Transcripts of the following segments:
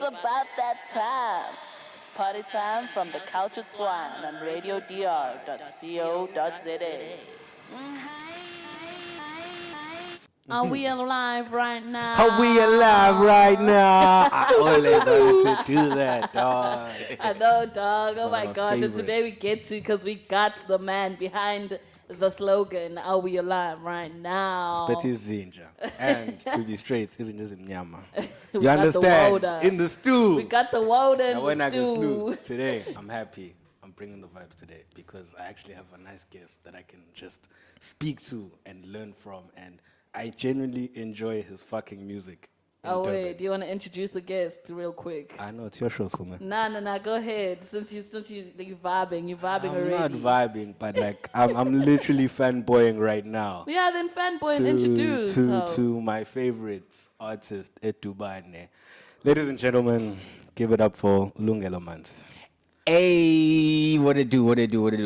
about that time. It's party time from the Cultured Swine on radiodr.co.za. Are we alive right now? Are we alive right now? I always wanted to do that, dog. I know, dog. Oh one my of my gosh. And today we favorites. get to, because we got the man behind the slogan, Are we alive right now? Betty Zinja. And to be straight, isn't just Mnyama. We You got the understand? water. In the stew. We got the water in Now when the I get slew stew. today, I'm happy. I'm bringing the vibes today because I actually have a nice guest that I can just speak to and learn from. And I genuinely enjoy his fucking music. in Oh, Durban. wait. Do you want to introduce the guest real quick? I know, it's your shows for me. Nah. Go ahead. Since you vibing. You're vibing I'm already. not vibing, but like I'm literally fanboying right now. Yeah, then fanboy and introduce. to my favorite artist, Etubane. Ladies and gentlemen, give it up for Lungelo Manzi. Hey, what it do?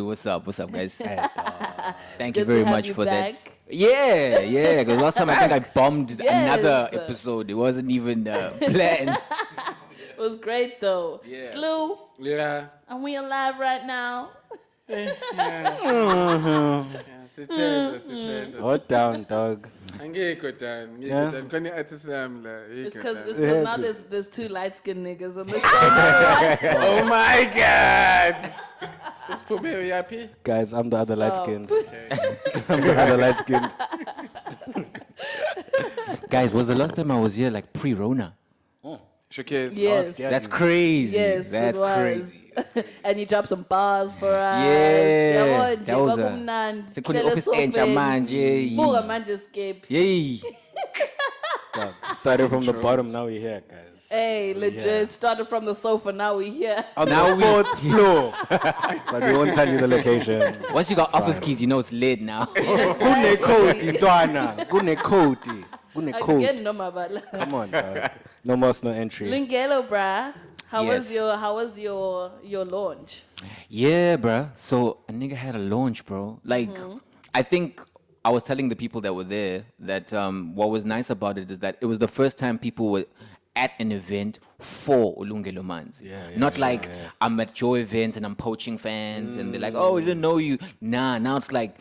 What's up, guys? Thank you Good very to have much you for back. that. Yeah, because last time I think I bombed another Yes. episode. It wasn't even planned. It was great, though. Yeah. Slew, Yeah. are we alive right now? Sithendo. Hold down, dog. Angekho Dan. Yeah. Dan. Khona i-artist yami la. It's Yikho because Dan. now there's two light-skinned niggas on the show. Oh my God. Usiphume uyaphi? Guys, I'm the other light Stop. skinned. I'm the other light skinned. Guys, was the last time I was here like pre-Rona? Showcase. Yes. That's crazy. Yes, That's it was. crazy. And you dropped some bars for us. Yeah, Yabona nje, that was a- kwakumnandi. Sikhona Hlele office esofeni. entsha manje. Buka manje escape. Yay. Dog. Started from the bottom, now we're here, guys. Hey, legit. Yeah. Started from the sofa, now we here. On Now the we- fourth floor. But we won't tell you the location. Once you got office keys, you know it's lit now. Kunekoti, Ntwana. Kunekoti. Again, Kunekoti. no mabala. Come on, dog. No more no entry. Lungelo, bruh. How was Yes. your launch? Yeah, bruh. So a nigga had a launch, bro. Like, I think I was telling the people that were there that what was nice about it is that it was the first time people were at an event for Lungelo Manzi. Not like I'm at your event and I'm poaching fans and they're like, oh, we didn't know you. Nah, now it's like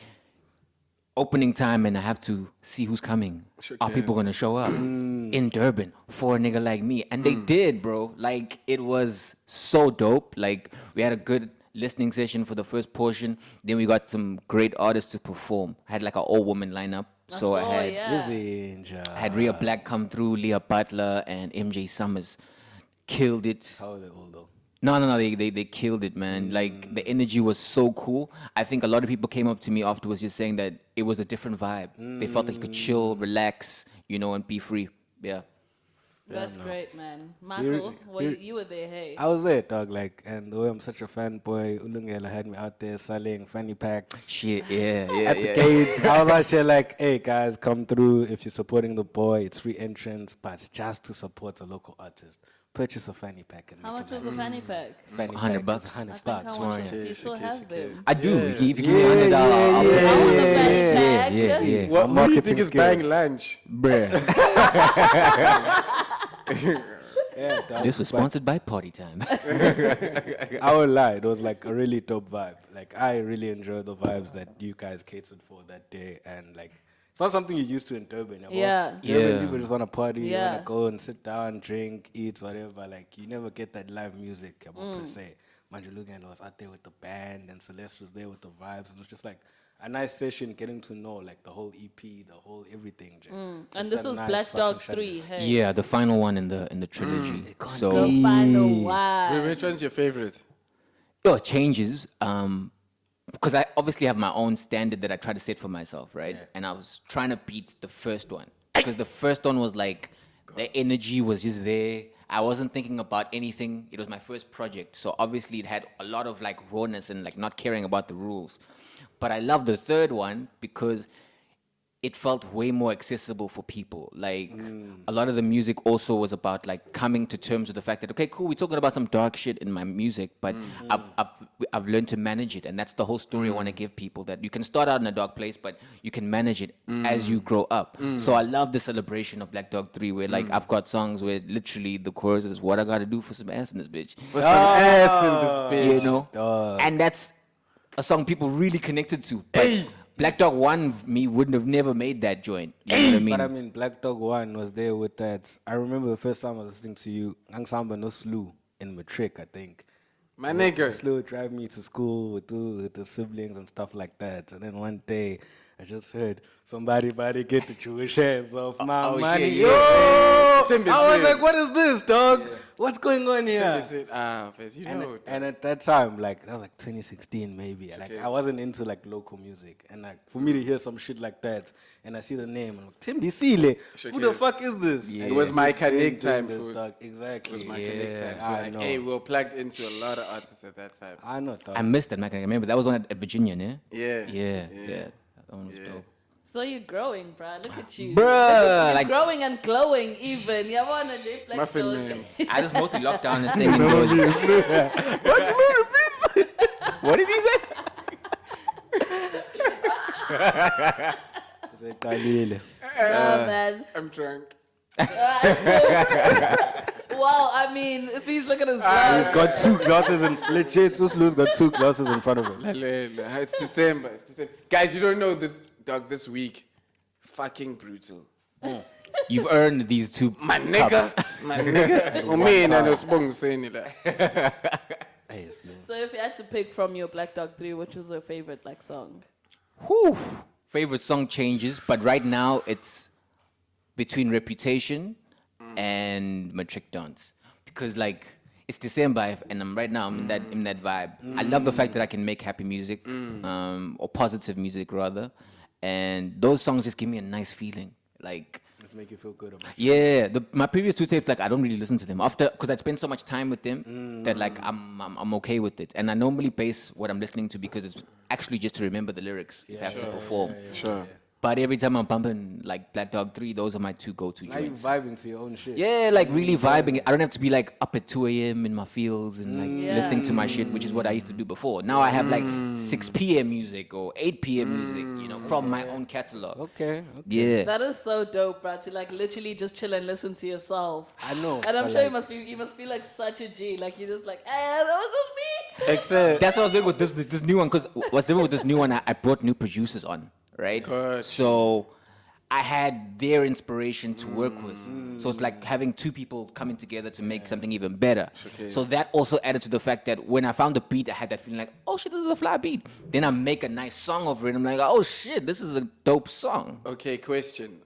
opening time and I have to see who's coming. Are people gonna show up in Durban for a nigga like me? And they did, bro. Like, it was so dope. Like, we had a good listening session for the first portion. Then we got some great artists to perform. I had like an all-woman lineup. So I had Zinja. I had Rhea Black come through, Leah Butler, and MJ Summers. Killed it. How are they all though? No, they killed it, man. Like, the energy was so cool. I think a lot of people came up to me afterwards just saying that it was a different vibe. They felt like you could chill, relax, and be free. Yeah. That's great, man. Michael, you were there, hey. I was there, dog. Like, and the way I'm such a fanboy, Ulungela had me out there selling fanny packs. Shit, yeah. At the gates, I was out here like, hey guys, come through. If you're supporting the boy, it's free entrance, but it's just to support a local artist. Purchase a fanny pack and How make much it was a fanny pack? fanny $100 pack. bucks. $100 I think bucks. I want them. Do you still have them? I do. If you give me $100, I'll Yeah, pay I want you. a fanny pack. Yeah. What Our who do you marketing think is skills. buying lunch? Bruh. Yeah, dog. This was sponsored by Party Time. I won't lie, it was like a really dope vibe. Like, I really enjoyed the vibes that you guys catered for that day, and like, it's not something you're used to in Durban. Yeah. Durban, Yeah. people just want to party, you want Yeah. to go and sit down, drink, eat, whatever. Like, you never get that live music, per se. Manjulugan was out there with the band, and Celeste was there with the vibes. It was just like a nice session, getting to know like the whole EP, the whole everything. Just And this a was nice Black Dog fucking 3, Sunday. hey. Yeah, the final one in the trilogy. So The final one. Which one's your favorite? it changes. Because I obviously have my own standard that I try to set for myself, right? And I was trying to beat the first one. Because the first one was like, the energy was just there. I wasn't thinking about anything. It was my first project. So obviously it had a lot of like rawness and like not caring about the rules. But I love the third one because it felt way more accessible for people. Like, a lot of the music also was about like coming to terms with the fact that, okay, cool, we're talking about some dark shit in my music, but I've learned to manage it, and that's the whole story I want to give people. That you can start out in a dark place, but you can manage it as you grow up. So I love the celebration of Black Dog 3, where like I've got songs where literally the chorus is "What I gotta do for some ass in this bitch," For some ass in this bitch. you know, and that's a song people really connected to. But Black Dog 1, me wouldn't have never made that joint. You know what I mean? But I mean, Black Dog 1 was there with that. I remember the first time I was listening to you, Angsamba no Slew in Matric, I think. My nigga. Slew would drive me to school with the siblings and stuff like that. And then one day, I just heard somebody get the true shares of my money. shit, Yo! Timby I was said- like, what is this, dog? What's going on here? They said, Fez, you know. And at that time, like that was like 2016 maybe. Like I wasn't into like local music, and like for me to hear some shit like that, and I see the name, I'm like Timby Sile, who the fuck is this? It was my connect time, this, food. dog. It Exactly. was my connect time. So I like, know. hey, we were plugged into a lot of artists at that time. I know, dog. I missed that, man. I remember that was one at Virginia, ne? Yeah. Yeah. That one was dope. So you're growing, bruh. Look at you. Bruh, You're like growing and glowing even. You want to do Black Muffin Dog. man. I just mostly locked down this thing indoors. What did he say? Kalile. Oh, man. I'm drunk. Wow, I mean, if he's looking at his He's glass. got two glasses in legit. Suslu's got two glasses in front of him. It's December. It's December. Guys, you don't know this, dog, this week. Fucking brutal. You've earned these two My nigga. cups. My nigga. Umina no sibongiseni la. Hey, Slu. So if you had to pick from your Black Dog 3, which was your favorite like song? Whew. Favorite song changes, but right now it's between Reputation and Matric Dance, because like it's December and I'm in that vibe. I love the fact that I can make happy music, or positive music rather, and those songs just give me a nice feeling. Like, Let's make you feel good about it. yeah, my previous two tapes, like I don't really listen to them after, because I'd spent so much time with them that like I'm okay with it, and I normally base what I'm listening to because it's actually just to remember the lyrics if I have to perform. Sure. But every time I'm bumping like Black Dog 3, those are my two go-to Now you're joints. vibing to your own shit. Yeah, like really vibing. I don't have to be like up at 2 a.m. in my fields and like listening to my shit, which is what I used to do before. Now I have like 6 p.m. music or 8 p.m. music, you know, from my own catalog. Okay. Yeah. That is so dope, bruh, to like literally just chill and listen to yourself. I know. And I'm but sure like, you must feel like such a G. Like you're just like, that was just me. Except. That's what I was doing with this new one, because what's different with this new one, I brought new producers on, right? Good. So I had their inspiration to work with. So it's like having two people coming together to make something even better. So that also added to the fact that when I found the beat, I had that feeling like, oh shit, this is a fly beat. Then I make a nice song over it. I'm like, oh shit, this is a dope song. Okay, question.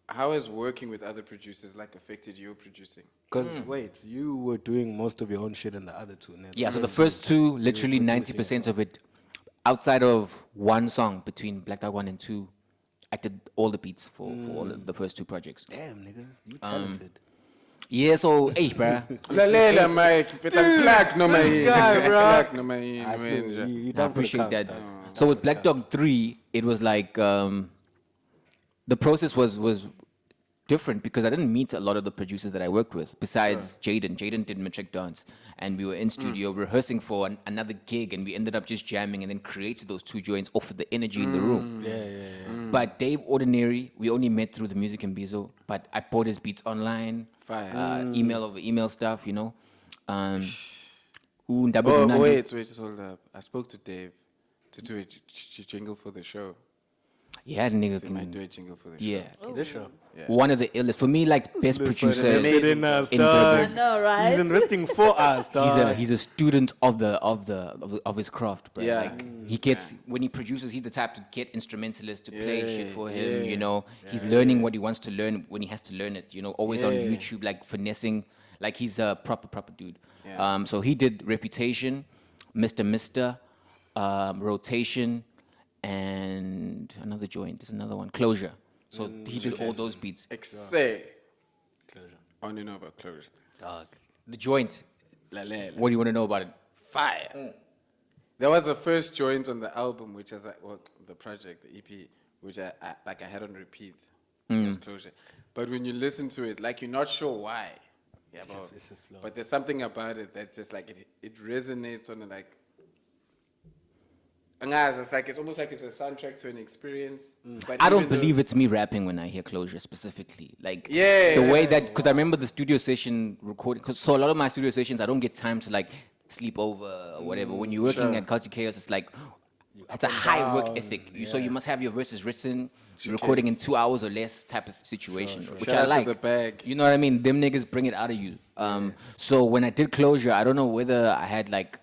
How has working with other producers like affected your producing? Because wait, you were doing most of your own shit in the other two. Né? Yeah, so the first two, literally 90% of it, outside of one song between Black Dog 1 and 2, I did all the beats for all of the first two projects. Damn, nigga, you talented. Yeah, so, hey, bruh. Lalela, Mike. Petang plug no This guy, bro. Plug no main. I see, you I done for the appreciate count, that. dog. So with Black Dog 3, it was like the process was different because I didn't meet a lot of the producers that I worked with besides Jaden. Jaden did Matric Dance, and we were in studio rehearsing for another gig, and we ended up just jamming and then created those two joints off of the energy in the room. But Dave Ordinary, we only met through the music and Bizo, but I bought his beats online, Fire. email over email stuff, you know. Ooh, Oh, wait, just hold up. I spoke to Dave to do a jingle for the show. Yeah, the nigga He might do can. a jingle for the Yeah. This show. One of the illest. For me, like, best producer Invested in us, in dog. I Durban. know, right? He's investing for us, dog. He's a student of his craft, bro. Yeah. Like, he gets when he produces, he's the type to get instrumentalists to play shit for him. You know, he's learning what he wants to learn when he has to learn it. You know, always on YouTube, like finessing. Like he's a proper dude. Yeah. So he did Reputation, Mr. Rotation, and another joint. There's another one, Closure. So he did all those beats. Except. I only know about closure. Dog. The joint. Lalela. What do you want to know about it? Fire. There was the first joint on the album, which is like, well, the project, the EP, which I had on repeat. It was Closure. But when you listen to it, like you're not sure why. Yeah, it's just flow. but there's something about it that just like it resonates on a like Angazi, it's almost like it's a soundtrack to an experience. But I don't even though- believe it's me rapping when I hear Closure specifically. Like Yeah. the way that, because I remember the studio session recording. Cause so a lot of my studio sessions, I don't get time to like sleep over or whatever. When you're working at Culture Chaos, it's like it's a high work ethic. So you must have your verses written. You're recording in 2 hours or less type of situation, which Shout I out to like. the bag. You know what I mean? Them niggas bring it out of you. So when I did Closure, I don't know whether I had like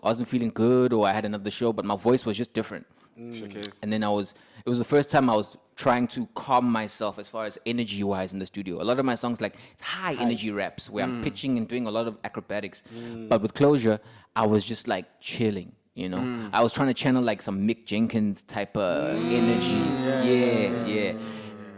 wasn't feeling good or I had another show, but my voice was just different. Showcase. And then it was the first time I was trying to calm myself as far as energy wise in the studio. A lot of my songs like it's high energy raps where I'm pitching and doing a lot of acrobatics. But with Closure, I was just like chilling, you know. I was trying to channel like some Mick Jenkins type of energy. Yeah.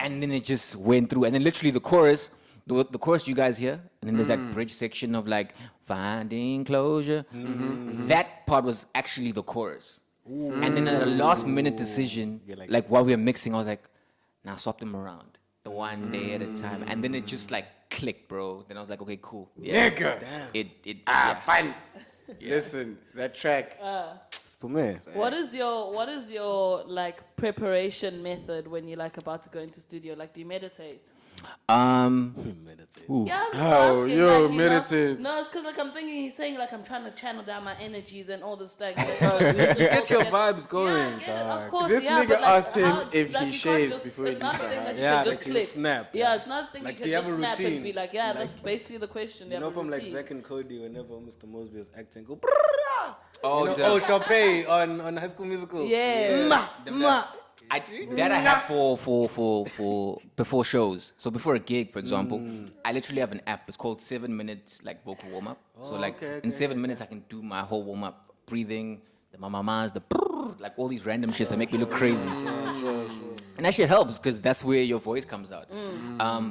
And then it just went through. And then literally the chorus, the chorus you guys hear, and then there's that bridge section of like finding closure. That part was actually the chorus. And then at a last minute decision, like while we were mixing, I was like, now swap them around. The one day at a time. And then it just like clicked, bro. Then I was like, okay, cool. Yeah. Nigga. Yeah. Fine. Listen, that track. For me. What is your like preparation method when you're like about to go into studio? Like, do you meditate? Meditate. Yeah, I'm just Oh, asking, yo, like, you know? meditate. No, it's because like I'm thinking he's saying like I'm trying to channel down my energies and all this stuff. Get your vibes going. Yeah, I get it. Of course, This yeah, nigga but like, asked him how- if like, he you can't shaves just- before it's he not a leaves thing the that you Yeah, can just like you click. snap. Yeah, it's not a thing Like, you do can you have just a snap and routine? be like, yeah, that's basically the question. You know, have a from like routine. Zack and Cody, whenever Mr. Mosby was acting, go. Oh, You know, Chappelle on High School Musical. Yeah. I have for before shows. So before a gig, for example, I literally have an app. It's called 7 minutes like vocal warm up. So like in 7 minutes, I can do my whole warm up, breathing, the mamamas, the brrr, like all these random shits that make me look crazy. And that shit helps because that's where your voice comes out.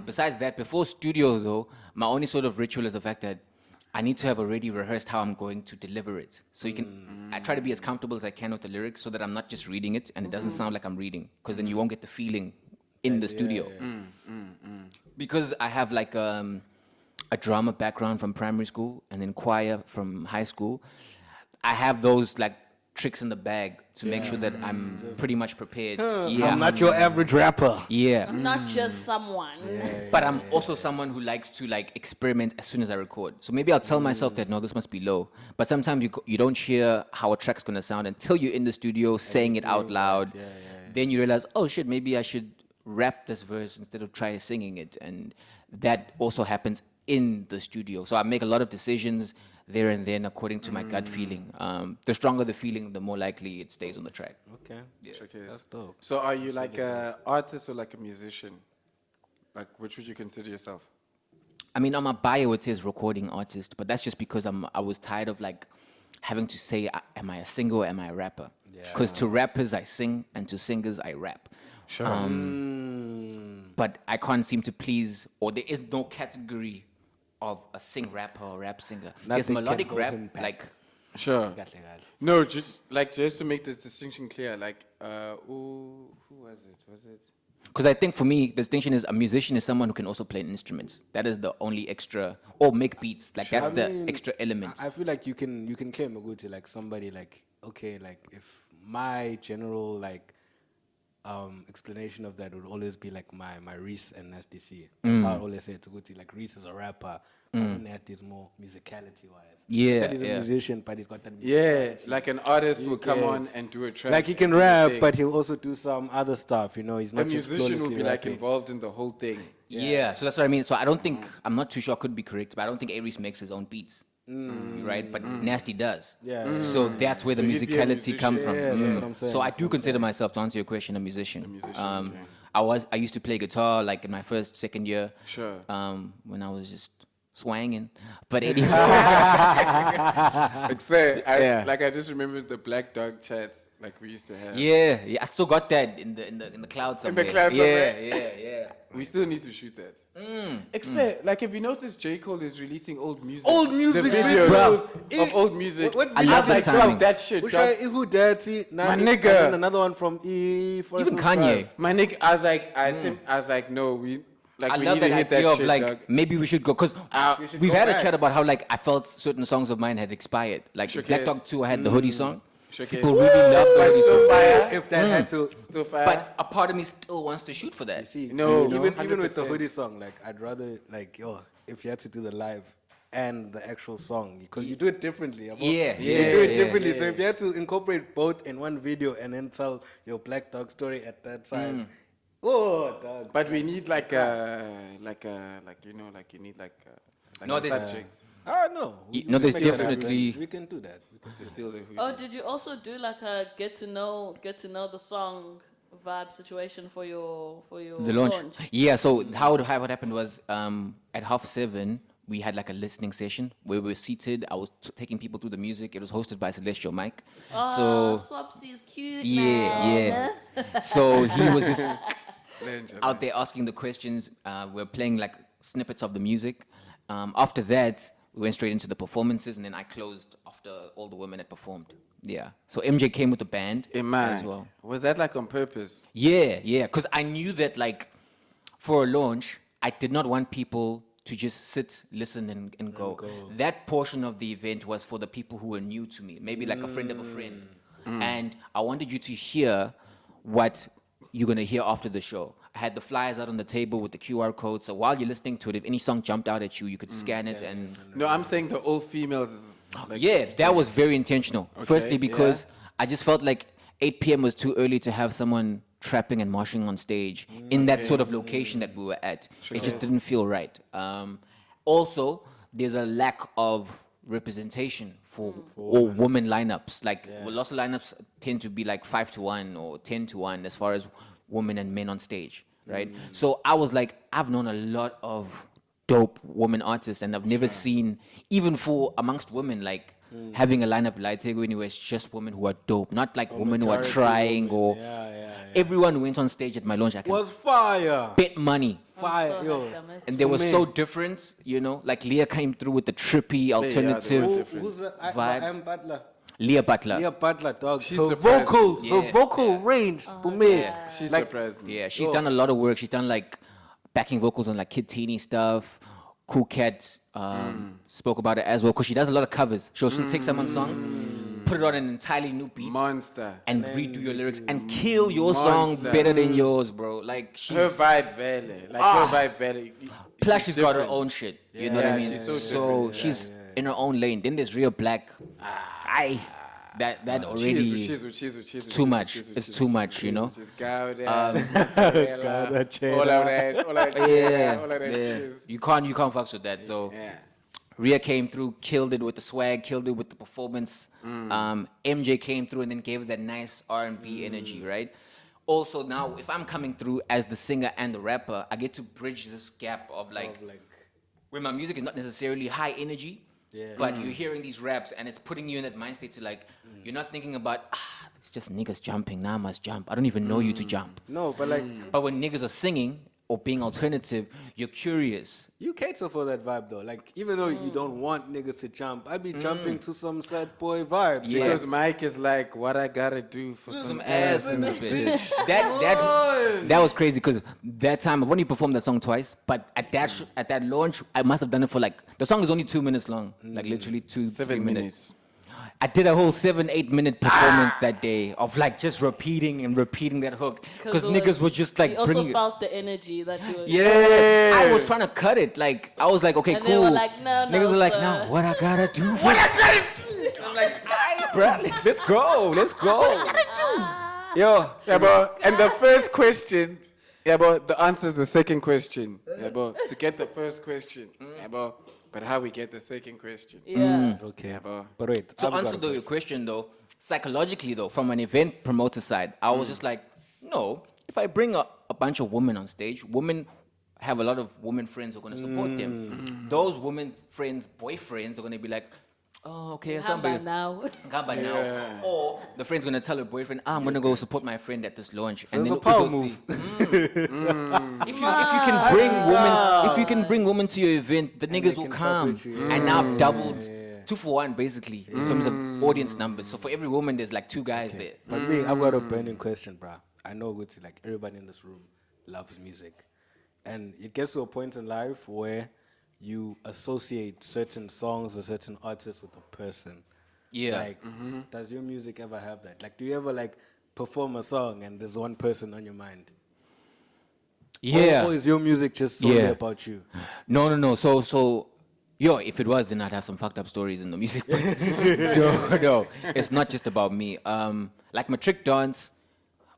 Besides that, before studio though, my only sort of ritual is the fact that I need to have already rehearsed how I'm going to deliver it. So you can, I try to be as comfortable as I can with the lyrics so that I'm not just reading it and it doesn't sound like I'm reading, because then you won't get the feeling in the studio. Because I have like a drama background from primary school and then choir from high school, I have those like tricks in the bag to make sure that I'm pretty much prepared. I'm not your average rapper. Yeah. I'm not just someone. But I'm also someone who likes to like experiment as soon as I record. So maybe I'll tell myself that no, this must be low. But sometimes you don't hear how a track's gonna sound until you're in the studio saying it out loud. Then you realize, oh shit, maybe I should rap this verse instead of try singing it. And that also happens in the studio. So I make a lot of decisions there and then according to my gut feeling. The stronger the feeling, the more likely it stays on the track. Okay. Showcase. That's dope. So are you like a artist or like a musician? Like, which would you consider yourself? I mean, on my bio it says recording artist, but that's just because I was tired of like having to say, am I a singer or am I a rapper? Because to rappers I sing and to singers I rap. Sure. But I can't seem to please, or there is no category of a sing rapper or rap singer. There's Nothing can melodic hold rap, him back. like Sure. No, just to make this distinction clear, like, who was it? Was it? because I think for me, the distinction is a musician is someone who can also play instruments. That is the only extra, or make beats. Like that's the extra element. I feel like you can claim Maguti like somebody like, okay, like if my general like explanation of that would always be like my Reese and Nasty C. That's how I always say it to Guti. Like Reese is a rapper, but Nasty is more musicality wise. Yeah, That is a yeah. musician, but he's got that Yeah, musicality. like an artist will come get- on and do a track. Like he can and do a rap, thing. but he'll also do some other stuff. You know, he's a not just musician will flawlessly be like rapping. involved in the whole thing. Yeah, so that's what I mean. So I don't think, I'm not too sure, I could be correct, but I don't think Aries makes his own beats. Right? But Nasty does. Yeah. So that's where the So he'd be a musicality comes from. Yeah, that's what I'm saying. So I That's do what I'm consider myself, to answer your question, a musician. I used to play guitar like in my first, second year. Sure. When I was just swanging. But anyway. Except, Yeah. I just remembered the Black Dog chats like we used to have. yeah, I still got that in the cloud somewhere. cloud somewhere? Yeah. We still need to shoot that. Except, like, if you notice, J. Cole is releasing old music. Old music, the videos. videos of old music. What I love like, the timing. that shit. Which dog. I Ihu Dirty, My Nani, nigga. and then another one from E. Even Kanye. My nigga, I was like, no, we I we love need that to hit idea that of shit, like dog. maybe we should go, because we've go had a back. chat about how like I felt certain songs of mine had expired. Like Black Showcase. Dog 2, I had the hoodie song. People really love the hoodie Still song. fire. If that had to, Still fire. But a part of me still wants to shoot for that. see, No, even with the 100%. hoodie song, like I'd rather like if you had to do the live and the actual song, because you do it differently. Yeah, you do it yeah, differently. So if you had to incorporate both in one video and then tell your Black Dog story at that time, oh, dog. But we need like you need like No, a there's- subject No. No, there's just make that happen. definitely- We can do that. to steal the hoodie. Oh, did you also do like a get to know the song vibe situation for your The launch. Yeah, so how what happened was at 7:30, we had like a listening session where we were seated. I was taking people through the music. It was hosted by Celestial Mike. Oh, So Swapsy's cute, yeah, man. yeah. So he was just Legend. out there asking the questions. We're playing like snippets of the music. After that, we went straight into the performances, and then I closed after all the women had performed. Yeah. So MJ came with the band as well. Was that like on purpose? Yeah, yeah. Because I knew that like for a launch, I did not want people to just sit, listen, and go. That portion of the event was for the people who were new to me, maybe like a friend of a friend. And I wanted you to hear what you're going to hear after the show. I had the flyers out on the table with the QR code, so while you're listening to it, if any song jumped out at you, you could scan it and... No, I'm saying the all females is like, Yeah, that was very intentional. Firstly, yeah. because I just felt like 8 p.m. was too early to have someone trapping and moshing on stage in that sort of location that we were at. It just didn't feel right. Also, there's a lack of representation for all women lineups. Like lots of lineups tend to be like 5-1 or 10-1 as far as women and men on stage, right? So I was like, I've known a lot of dope women artists, and I've never seen, even for amongst women, like having a lineup like Tegweni where it's just women who are dope, not like women who are trying or everyone who went on stage at my launch. I can Was fire. bet money. Fire, So yo. happy I missed And they were me. so different, you know. Like Leah came through with the trippy alternative. Who's the vibes. I'm Butler? Leah Butler. Leah Butler, dog. She's Her surprised me. vocals, her Yeah. vocal range for me. She Like, surprised me. Yeah, she's done a lot of work. She's done like backing vocals on like Kid Teeny stuff. Cool Cat spoke about it as well because she does a lot of covers. She'll take someone's song, put it on an entirely new beat, Monster. and redo your lyrics and kill your song Monster. better than yours, bro. Like she's Her vibe valley. Like her vibe valley. plus she's got her different. own shit. You know what I Yeah, mean? she's so different. she's in her own lane. Then there's Real Black. That already She's too much. It's too much, you know. Just Gouda, all of that. Yeah. You can't fucks with that. So Yeah. Rhea came through, killed it with the swag, killed it with the performance. MJ came through and then gave it that nice R&B energy, right? Also now, if I'm coming through as the singer and the rapper, I get to bridge this gap of like where my music is not necessarily high energy, but you're hearing these raps and it's putting you in that mind state to like, you're not thinking about, it's just niggas jumping, now I must jump. I don't even know you to jump. no, but like, But when niggas are singing or being alternative, you're curious. you cater for that vibe though. Like, even though you don't want niggas to jump, I'd be jumping to some sad boy vibes. Yeah. Because Mike is like, what I gotta do for some Ass in this bitch. That was crazy because that time I've only performed that song twice, but at that launch I must have done it for like the song is only 2 minutes long, like literally 2-3 7 minutes. I did a whole 7-8 minute performance that day of like just repeating and repeating that hook because niggas were just like You also bringing it. felt the energy that you were. Yeah, I was trying to cut it. Like I was like, okay, And cool. they were like, no, Niggas are like, sir. no, what I gotta do? What I gotta do? I'm like, alright, bro, let's go. Yo, Yeah, but and the first question, yeah, but the answer is the second question. Yeah, but to get the first question, yeah, but how we get the second question? Yeah. Okay. Yeah, But wait. to I've got answer a question. your question though, psychologically though, from an event promoter side, I was just like, no, if I bring a bunch of women on stage, women have a lot of women friends who are going to support them. Those women friends, boyfriends are going to be like, oh, okay, How about now? Come by now. Or the friend's gonna tell her boyfriend, I'm gonna go support my friend at this launch. it's a power move. If you can bring women to your event, the niggas will can fuck come. with you. And now I've doubled 2 for 1 basically in terms of audience numbers. So for every woman, there's like 2 guys there. But me, I've got a burning question, bruh. I know Gucci, like everybody in this room loves music. And it gets to a point in life where you associate certain songs or certain artists with a person. Yeah. Like, does your music ever have that? Like, do you ever like perform a song and there's one person on your mind? Yeah. Or is your music just solely Yeah. about you? No. So, yo, if it was, then I'd have some fucked up stories in the music. But no, it's not just about me. Like my trick dance,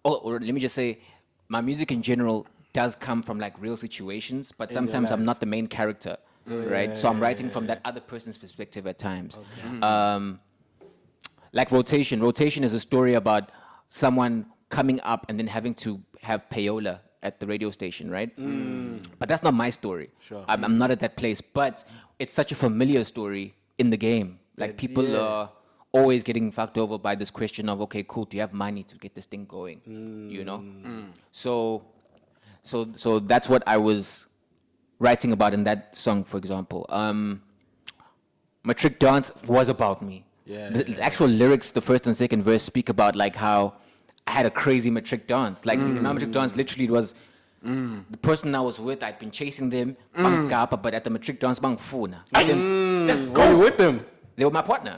or let me just say, my music in general does come from like real situations, but sometimes I'm not the main character, right? So I'm writing from that other person's perspective at times. Like Rotation. Rotation is a story about someone coming up and then having to have payola at the radio station, right? But that's not my story. Sure. I'm not at that place. But it's such a familiar story in the game. Like people are always getting fucked over by this question of, okay, cool, do you have money to get this thing going? You know? So that's what I was writing about in that song, for example. My trick dance was about me. The actual lyrics, the first and second verse, speak about like how I had a crazy matric dance. Like in my matric dance, literally it was the person I was with. I'd been chasing them, but at the matric dance, bang funa. Were you with them? They were my partner.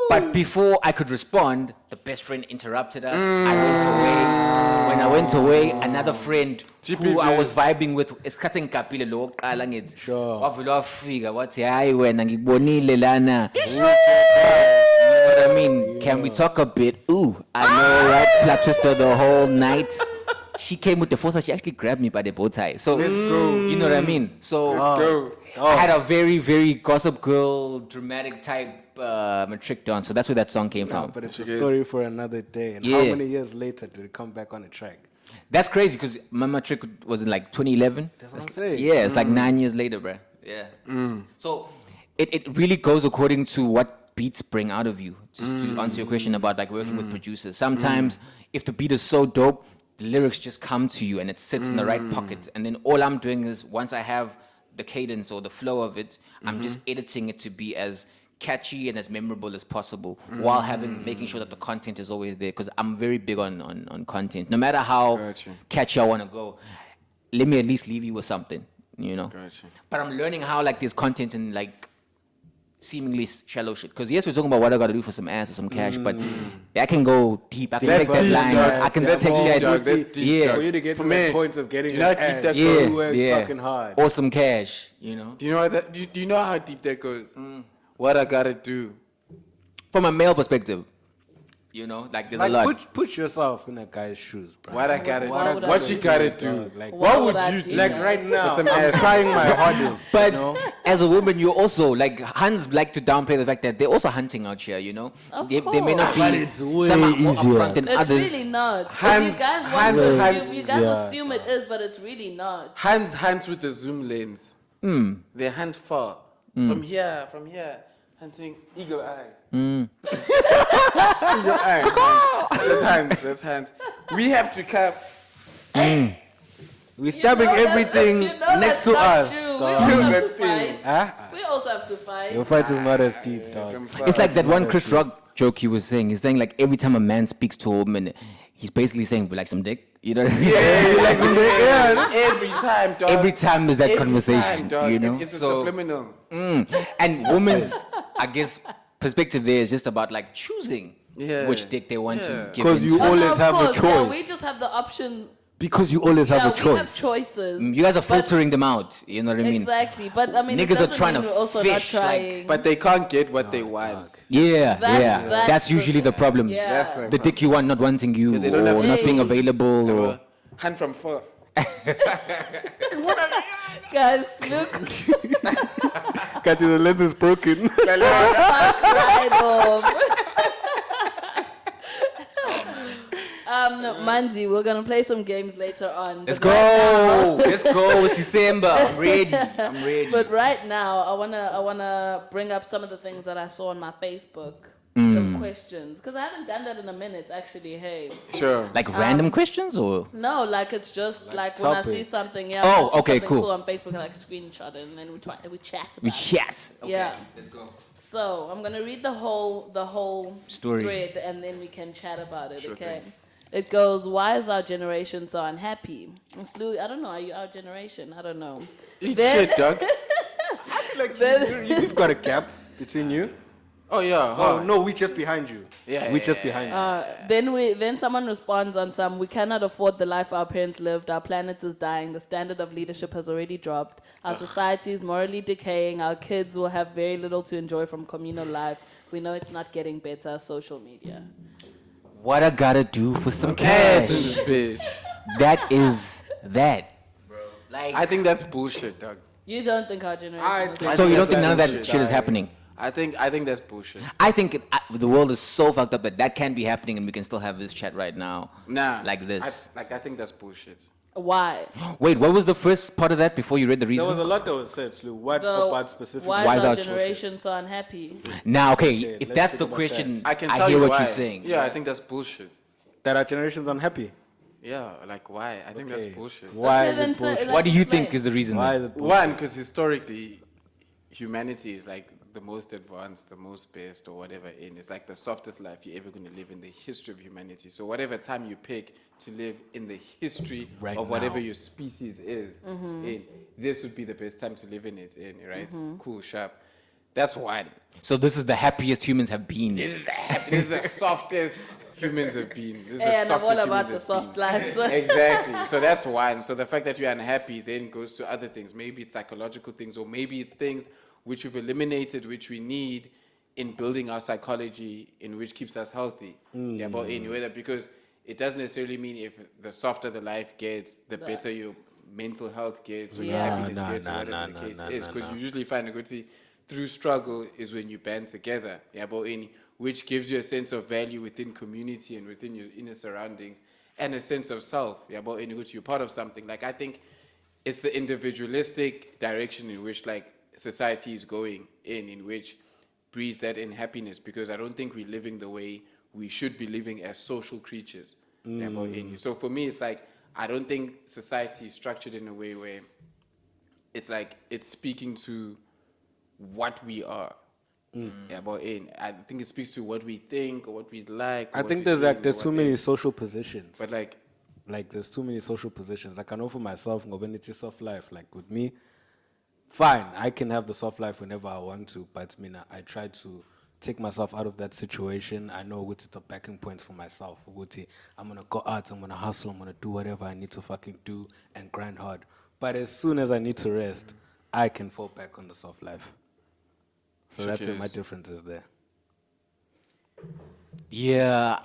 But before I could respond, the best friend interrupted us. I went away. When I went away, another friend who I was vibing with, isikhathi ngigabhile lo wokuqala ngithi. Sure. Wavele wafika wathi hayi wena ngikubonile lana. You know what I mean? Can we talk a bit? Ooh, I know, right? Plot twister the whole night. She came with the force. She actually grabbed me by the bow tie. So Let's go. You know what I mean? So Let's go. I had a very, very gossip girl, dramatic type matric dance. So that's where that song came from. But it's a story for another day. And how Yeah. many years later did it come back on the track? That's crazy because my matric was in like 2011. That's what I'm saying. Yeah, it's like 9 years later, bruh. Yeah. So it really goes according to what beats bring out of you. Just to answer your question about like working with producers. Sometimes if the beat is so dope, the lyrics just come to you and it sits in the right pocket. And then all I'm doing is once I have the cadence or the flow of it, I'm just editing it to be as catchy and as memorable as possible while making sure that the content is always there, because I'm very big on content. No matter how Gotcha. catchy I want to go, let me at least leave you with something, you know. Gotcha. But I'm learning how like there's content in like seemingly shallow shit, because yes, we're talking about what I gotta do for some ass or some cash, but I can go deep. I can That's take that deep, line, dog. I can That's take deep, that, dog. That's deep, yeah, dog. For you to get to Man, that point of getting do you know an how deep ass, that you goes? work yeah, fucking hard. or some cash, you know. Do you know how that? Do you know how deep that goes? What I gotta do? From a male perspective, you know, like there's a lot. Like put yourself in a guy's shoes, bro. What I gotta Why would do? I What do you that? gotta do? Like, Why what would would I you do do? Like that? right now, some I'm ass. trying my hardest. But you know? as a woman, you also like Hans like to downplay the fact that they're also hunting out here. You know, Of they may not be. But it's way some are more easier. upfront than It's others. really not. 'Cause Hands- you guys want hands- to hands- assume, you guys yeah. assume it is, but it's really not. Hands with the zoom lens. They hand far. From here, hunting eagle eye. Eagle eye. That's hands. We have to cap. We're stabbing everything next to us. We dog. also have to That thing. fight. Huh? We also have to fight. Your fight is not as deep, dog. From far. It's like that one Chris Rock joke he was saying. He's saying like every time a man speaks to a woman, he's basically saying, "We like some dick." You know what I mean? Every time, dog. Every time is that Every conversation, time, dog. you know. It's a So, subliminal. and women's, I guess, perspective there is just about like choosing Yeah. which dick they want to Yeah. give 'Cause you into. But always of have a course, Yeah, we choice. just have the option. Because you always have a We choice. have choices. You guys are But- filtering them out. You know what I mean? Exactly, but I mean, it Niggas are doesn't trying mean to we're also fish, not like- trying. But they can't get what they want. Yeah, That's That's the- usually the problem. Yeah. That's the The dick you want not wanting you, 'Cause they don't have or not being Yes. available, or Hand from far. Guys, look Got the lens is broken. right off. Manzi, we're gonna play some games later on. let's but right now- go, let's go. It's December. I'm ready. I'm ready. But right now, I wanna bring up some of the things that I saw on my Facebook. Mm. Some questions, because I haven't done that in a minute. Actually, hey, Sure. Like random questions, or no, like it's just like when I see topic. something. Yeah. Oh, when I see okay, something cool. on Facebook, I like screenshot it and then we chat about we it. chat. Okay, Yeah. let's go. So I'm gonna read the whole Story. thread and then we can chat about it. Okay. It goes, why is our generation so unhappy? And Slew, I don't know. Are you our generation? I don't know. Eat Then- shit, dog. You've got a gap between you. Oh yeah. Oh no, we just behind you. Yeah, we yeah, just yeah, behind Then someone responds on some, we cannot afford the life our parents lived, our planet is dying, the standard of leadership has already dropped, our society is morally decaying, our kids will have very little to enjoy from communal life, we know it's not getting better, social media. What I gotta do for some Ass in cash? this bitch. That is that. Like, I think that's bullshit, dog. You don't think our generation I is think- so you don't that's think none of that bullshit. shit is happening? I think that's bullshit. I think the world is so fucked up that can be happening, and we can still have this chat right now. Nah. Like this. I think that's bullshit. Why? Wait, what was the first part of that before you read the There reasons? was a lot that was said, Slu. What about specifically? Why Why is is our our generation so unhappy? Now, okay, Okay, if let's that's think the about question, I can I tell hear you what why. you're saying. Yeah, I think that's bullshit. That our generation's unhappy. Yeah, like why? I think that's bullshit. Why Okay, is then it say- bullshit? like- What do you explain. think is the reason? Why then? is it bullshit? One, because historically, humanity is like the most advanced, the most best, or whatever. In it's like the softest life you're ever going to live in the history of humanity. So whatever time you pick to live in the history Right of whatever now. your species is, in this would be the best time to live in it. In right, cool, sharp. That's one. So this is the happiest humans have been. This is this is the softest humans have been. This is Hey, the and I'm all softest about humans the have soft been. lives. Exactly. So that's one. So the fact that you're unhappy then goes to other things. Maybe it's psychological things, or maybe it's things which we've eliminated, which we need in building our psychology, in which keeps us healthy. Yeah, but anyway, that because it doesn't necessarily mean if the softer the life gets, the better your mental health gets, or your Yeah. happiness Nah, gets, or nah, whatever nah, the case nah, is. nah, Because nah. you usually find a good thing through struggle is when you band together. Yeah, but which gives you a sense of value within community and within your inner surroundings, and a sense of self. Yeah, but in which you're part of something. Like I think it's the individualistic direction in which like society is going in which breeds that unhappiness, because I don't think we're living the way we should be living as social creatures. Yeah, but so for me, it's like I don't think society is structured in a way where it's like it's speaking to what we are. Yeah, but I think it speaks to what we think or what we like. Or I what think we there's like aim, or there's what too many is. social positions. But like, There's too many social positions. Like I know for myself, it's a soft life. Like with me, fine, I can have the soft life whenever I want to, but I try to take myself out of that situation. I know it's the backing points for myself. I'm gonna go out, I'm gonna hustle, I'm gonna do whatever I need to fucking do and grind hard. But as soon as I need to rest, I can fall back on the soft life. So that's where my Showcase. difference is there. Yeah,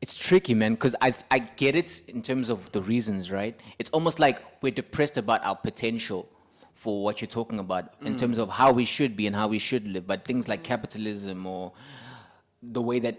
it's tricky, man, because I get it in terms of the reasons, right? It's almost like we're depressed about our potential for what you're talking about in terms of how we should be and how we should live. But things like capitalism or the way that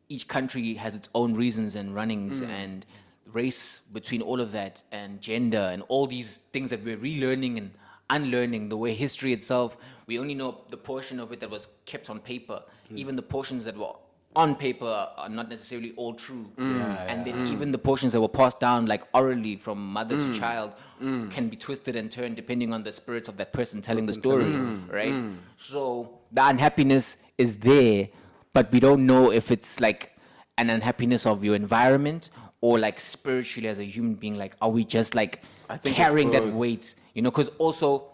each country has its own reasons and runnings and race between all of that and gender and all these things that we're relearning and unlearning, the way history itself, we only know the portion of it that was kept on paper. Even the portions that were on paper are not necessarily all true. And then even the portions that were passed down like orally from mother to child can be twisted and turned depending on the spirit of that person telling the story, right? So the unhappiness is there, but we don't know if it's like an unhappiness of your environment or like spiritually as a human being. Like, are we just like I think it's carrying that both. weight? You know, because also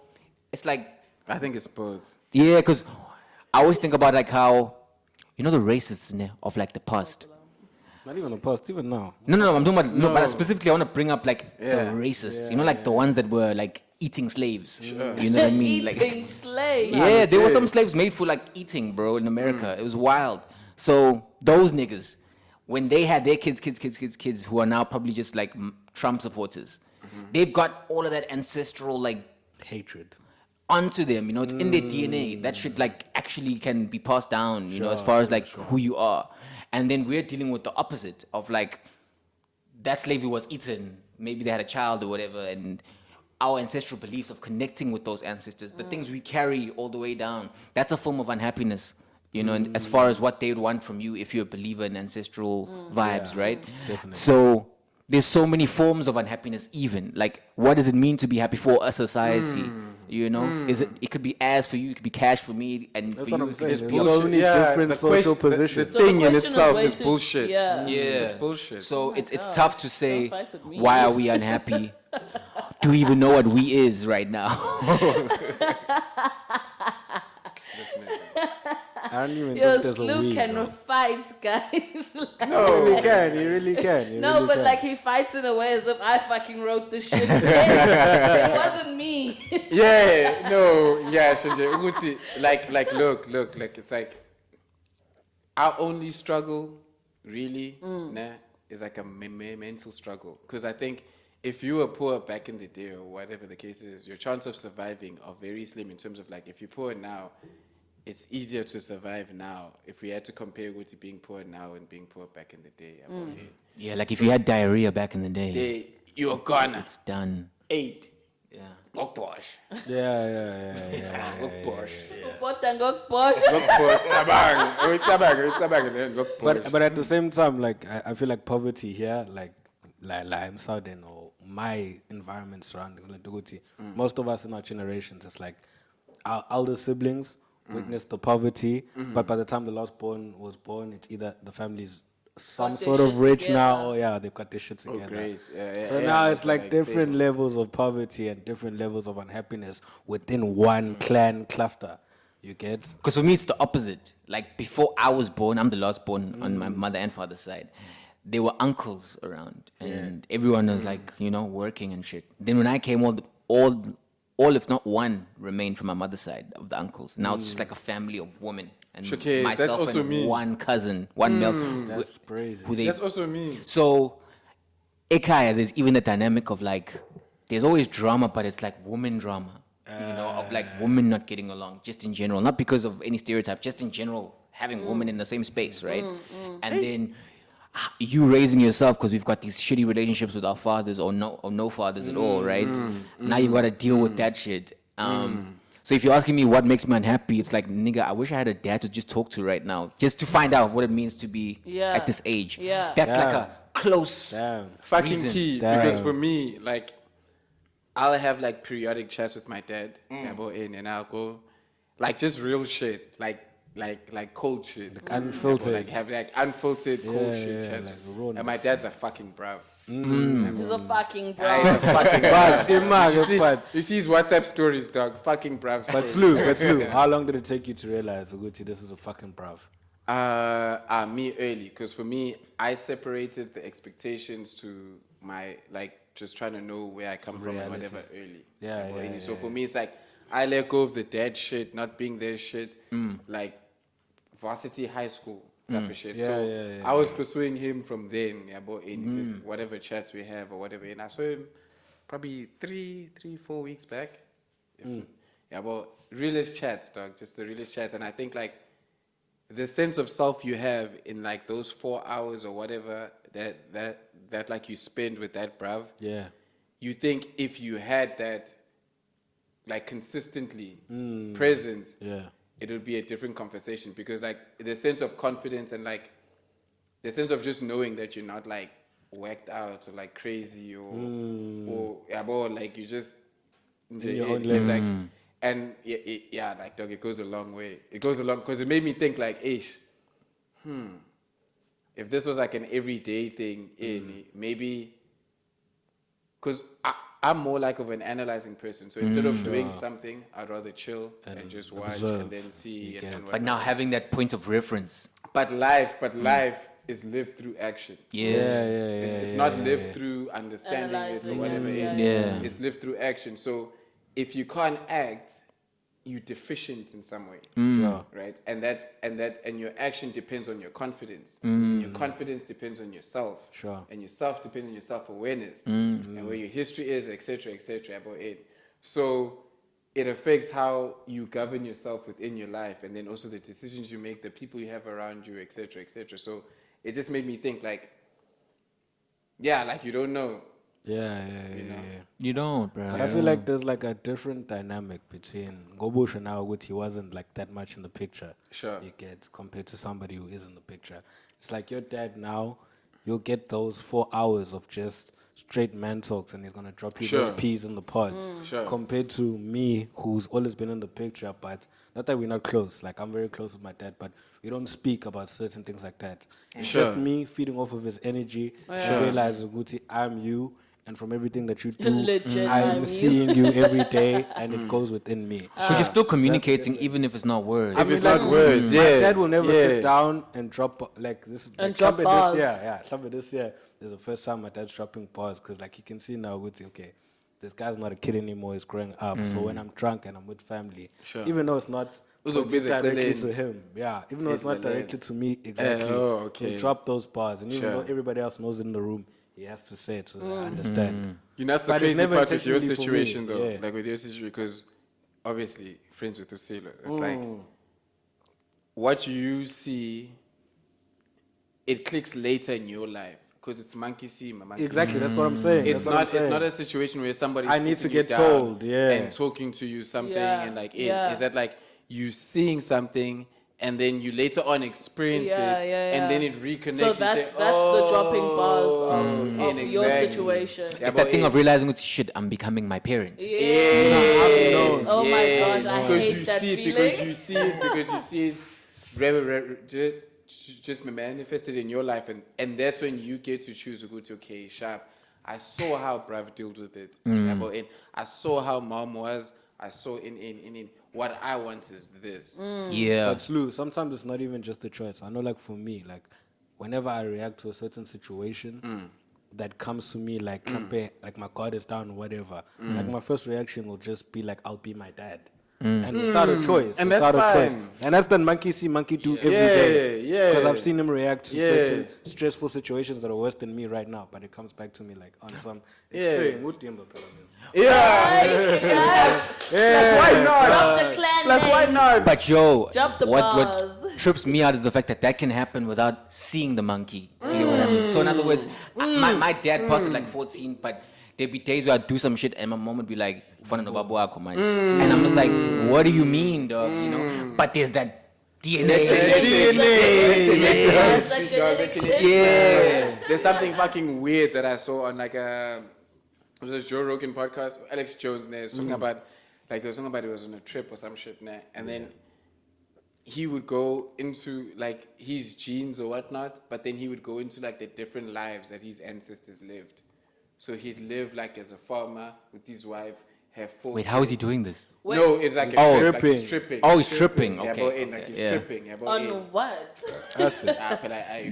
it's like, I think it's both. yeah, because I always think about like how, you know, the racists of like the past. Not even the past, even now. No, I'm talking about, no, but No. specifically I want to bring up like the Yeah. racists, you know, like the ones that were like eating slaves. You know what I mean? Like, Eating slaves. yeah, there were some slaves made for like eating, bro, in America. It was wild. So those niggas, when they had their kids who are now probably just like Trump supporters, they've got all of that ancestral like Hatred. onto them, you know, it's in their DNA. That shit like actually can be passed down, you know, as far as like who you are. And then we're dealing with the opposite of like that slavery was eaten, maybe they had a child or whatever, and our ancestral beliefs of connecting with those ancestors, the things we carry all the way down, that's a form of unhappiness, you know, and as far as what they would want from you if you're a believer in ancestral vibes, right? Definitely. So there's so many forms of unhappiness even. Like, what does it mean to be happy for a society? You know? Is it could be ass for you, it could be cash for me, and That's for what you I'm it could saying. just There's be so many different the social question- positions. The So the thing in question is itself way is too- bullshit. yeah. It's bullshit. So it's God. tough to say Don't fight with me. why are we unhappy? Do we even know what we is right now? I don't even Yo, think there's a Slew we. can though. fight, guys. He really can. He really can. He No, really but can. like he fights in a way as if I fucking wrote this shit. It wasn't me. Yeah, no, yeah, Shinji. Uguti, like, look, it's like our only struggle, really, nah, is like a mental struggle. Because I think if you were poor back in the day or whatever the case is, your chance of surviving are very slim in terms of like if you're poor now, it's easier to survive now. If we had to compare Uguti being poor now and being poor back in the day, Yeah, like if you had diarrhea back in the day, you're gone. it's done. 8. Yeah. Go Porsche. Yeah. Go Porsche. Potangok Bosch. Go Porsche. Tabang. Go Porsche. But at the same time, like I feel like poverty here, like I'm Southern or my environment surroundings, like Duguti, most of us in our generations, it's like our elder siblings witnessed the poverty, but by the time the last born was born, it's either the family's some Got their sort of shit rich together. now, or yeah, they've got their shit together. Great. Yeah, So yeah, now yeah, it's like different stable. levels of poverty and different levels of unhappiness within one clan cluster. You get? Because for me, it's the opposite. Like before I was born, I'm the last born on my mother and father's side. There were uncles around, and everyone was like, working and shit. Then when I came, all if not one remained from my mother's side of the uncles. Now it's just like a family of women and Showcase, that's myself also and me. one cousin, one male. That's crazy. Who they, That's also me. so, Ekaya, there's even the dynamic of like, there's always drama, but it's like woman drama, of like women not getting along, just in general, not because of any stereotype, just in general, having women in the same space, right? And then you raising yourself because we've got these shitty relationships with our fathers or no fathers at all, right? Now you got to deal with that shit. So if you're asking me what makes me unhappy, it's like, nigga, I wish I had a dad to just talk to right now, just to find out what it means to be at this age. Yeah. That's like a close Fucking reason. key. Damn. Because for me, like, I'll have like periodic chats with my dad, and I'll go, like, just real shit, like cold shit, unfiltered. like have like unfiltered cold shit chats. like rawness. And my dad's a fucking bruv. He's a fucking bro. He's a fucking But, bruv. Imag, You see his WhatsApp stories, dog. Fucking bruv. but stories. Slew, how long did it take you to realize, Uguti, this is a fucking bruv? Me early, because for me, I separated the expectations to my, like, just trying to know where I come from and Reality. whatever early. Yeah, Like, yeah, so yeah, for me, it's like, I let go of the dead shit, not being their shit, like varsity high school type of shit. Yeah, So yeah, yeah, I was pursuing him from then, just whatever chats we have or whatever. And I saw him probably 4 weeks back. Realist chats, dog, just the realist chats. And I think like the sense of self you have in like those 4 hours or whatever that like you spend with that bruv, Yeah. you think if you had that like consistently present, Yeah. it would be a different conversation, because like the sense of confidence and like the sense of just knowing that you're not like whacked out or like crazy or like you just your own it's like, level. and like dog, it goes a long way. It goes a long, because it made me think like, ish, if this was like an everyday thing, maybe, because I'm more like of an analyzing person. So instead of doing something, I'd rather chill and just watch observe. and then see. And But now having that point of reference. But life is lived through action. It's not lived through understanding it or Analyzing whatever. and- Yeah. It's lived through action. So if you can't act, you're deficient in some way, Sure. right? And your action depends on your confidence. Your confidence depends on yourself. Sure. And yourself depends on your self-awareness and where your history is, etc., about it. So it affects how you govern yourself within your life, and then also the decisions you make, the people you have around you, etc., etc. So it just made me think like, like you don't know. Yeah. You don't, bro. But I feel like there's like a different dynamic between Ngobusha now, which he wasn't like that much in the picture. Sure. You get compared to somebody who is in the picture. It's like your dad now, you'll get those 4 hours of just straight man talks, and he's gonna drop you those Sure. peas in the pods. Sure. Compared to me, who's always been in the picture, but not that we're not close. Like I'm very close with my dad, but we don't speak about certain things like that. It's Sure. just me feeding off of his energy. She Sure. realizes, Guti, I'm you. and from everything that you do, Legit, I'm seeing you every day, and it goes within me. But you're still communicating, even if it's not words. If it's not words, My yeah. dad will never yeah. sit down and drop like this. And Like, drop Shabbat bars. this year, yeah. Shabbat this year is the first time my dad's dropping bars because like he can see now, okay, this guy's not a kid anymore. He's growing up. So when I'm drunk and I'm with family, Sure. even though it's not Those will be pointed the directly clean. to him, yeah. Even though it's not It's the directly lane. to me exactly, okay. he'll drop those bars, and even Sure. though everybody else knows in the room, he has to say it so that I understand. You know, that's the But it's crazy never part with your intentionally for me, situation, though. yeah. Like with your situation, because obviously friends with Usilo. It's like what you see, it clicks later in your life because it's monkey see, my monkey. Exactly, that's what I'm saying. It's That's what I'm not. It's saying. not a situation where somebody. I need to get told, yeah. and talking to you something, Yeah, and like, yeah. is that like you seeing something, and then you later on experience Yeah, it, yeah, and then yeah. it reconnects. So you that's say, the dropping bars of your exactly. situation. Yeah, It's but that thing of realizing, shit, I'm becoming my parent. Yes. Oh my Yes, gosh, I because hate you that see it, feeling. because you see it, because you see it just manifested in your life, and that's when you get to choose to go to okay, sharp. I saw how Brav dealt with it. And I saw how mom was. I saw in what I want is this. Yeah. But Slu, sometimes it's not even just a choice. I know, like for me, like whenever I react to a certain situation that comes to me, like like my guard is down, or whatever. Like my first reaction will just be like, "I'll be my dad," and without a choice, And that's without a choice. fine. And that's the monkey see, monkey do every day. Yeah. Because I've seen him react to Yeah. certain stressful situations that are worse than me right now. But it comes back to me like on some. It's Yeah. saying, "What do you mean, Pella, man?" Why not? Drop the clan Like, why name. not? But yo, Drop the what bars. trips me out is the fact that that can happen without seeing the monkey. You know what I mean? So in other words, my dad passed at like 14, but there'd be days where I'd do some shit and my mom would be like, "Fana no babu wako, man." And I'm just like, what do you mean, dog? You know? But there's that DNA. That's a genetic shit. Yeah. There's something fucking weird that I saw on like it was a Joe Rogan podcast. Alex Jones was talking about like he was talking about he was on a trip or some shit, and then he would go into like his genes or whatnot, but then he would go into like the different lives that his ancestors lived. So he'd live like as a farmer with his wife, have 4 Wait, how is he doing this? No, it's like Oh, like he's stripping. Oh, he's stripping. Yeah, Okay. but like okay, he's yeah. stripping. Yeah, but On what? That's it.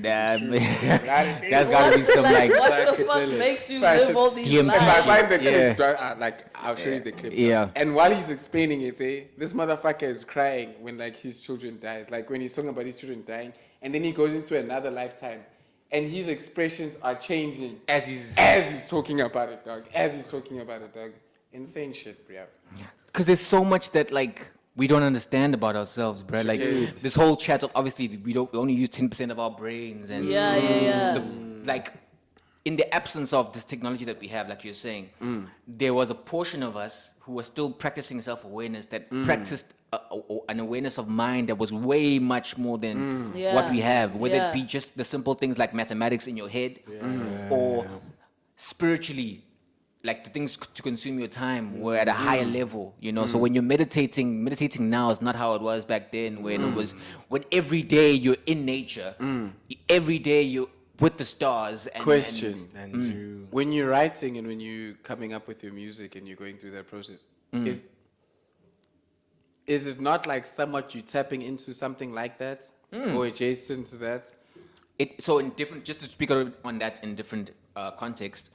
Damn. That's gotta be some like. What the fuck makes you Fashion. live all these DMT If I lives? find the Yeah. clip, I'll show you the clip. Yeah. And while he's explaining it, this motherfucker is crying when like his children dies. Like when he's talking about his children dying, and then he goes into another lifetime, and his expressions are changing As he's. as he's talking about it, dog. As he's talking about it, dog. Insane shit, bro. Because there's so much that like we don't understand about ourselves, bro. Like Yes. this whole chat of obviously we only use 10% of our brains and Yeah. like in the absence of this technology that we have, like you're saying, there was a portion of us who was still practicing self-awareness that practiced an awareness of mind that was way much more than what we have, whether Yeah. it be just the simple things like mathematics in your head or spiritually, like the things to consume your time were at a higher level, you know. So when you're meditating now is not how it was back then, when it was when every day you're in nature, every day you're with the stars. And, Question. And When you're writing and when you're coming up with your music and you're going through that process, is it not like somewhat you tapping into something like that or adjacent to that? So in different, just to speak on that in different context,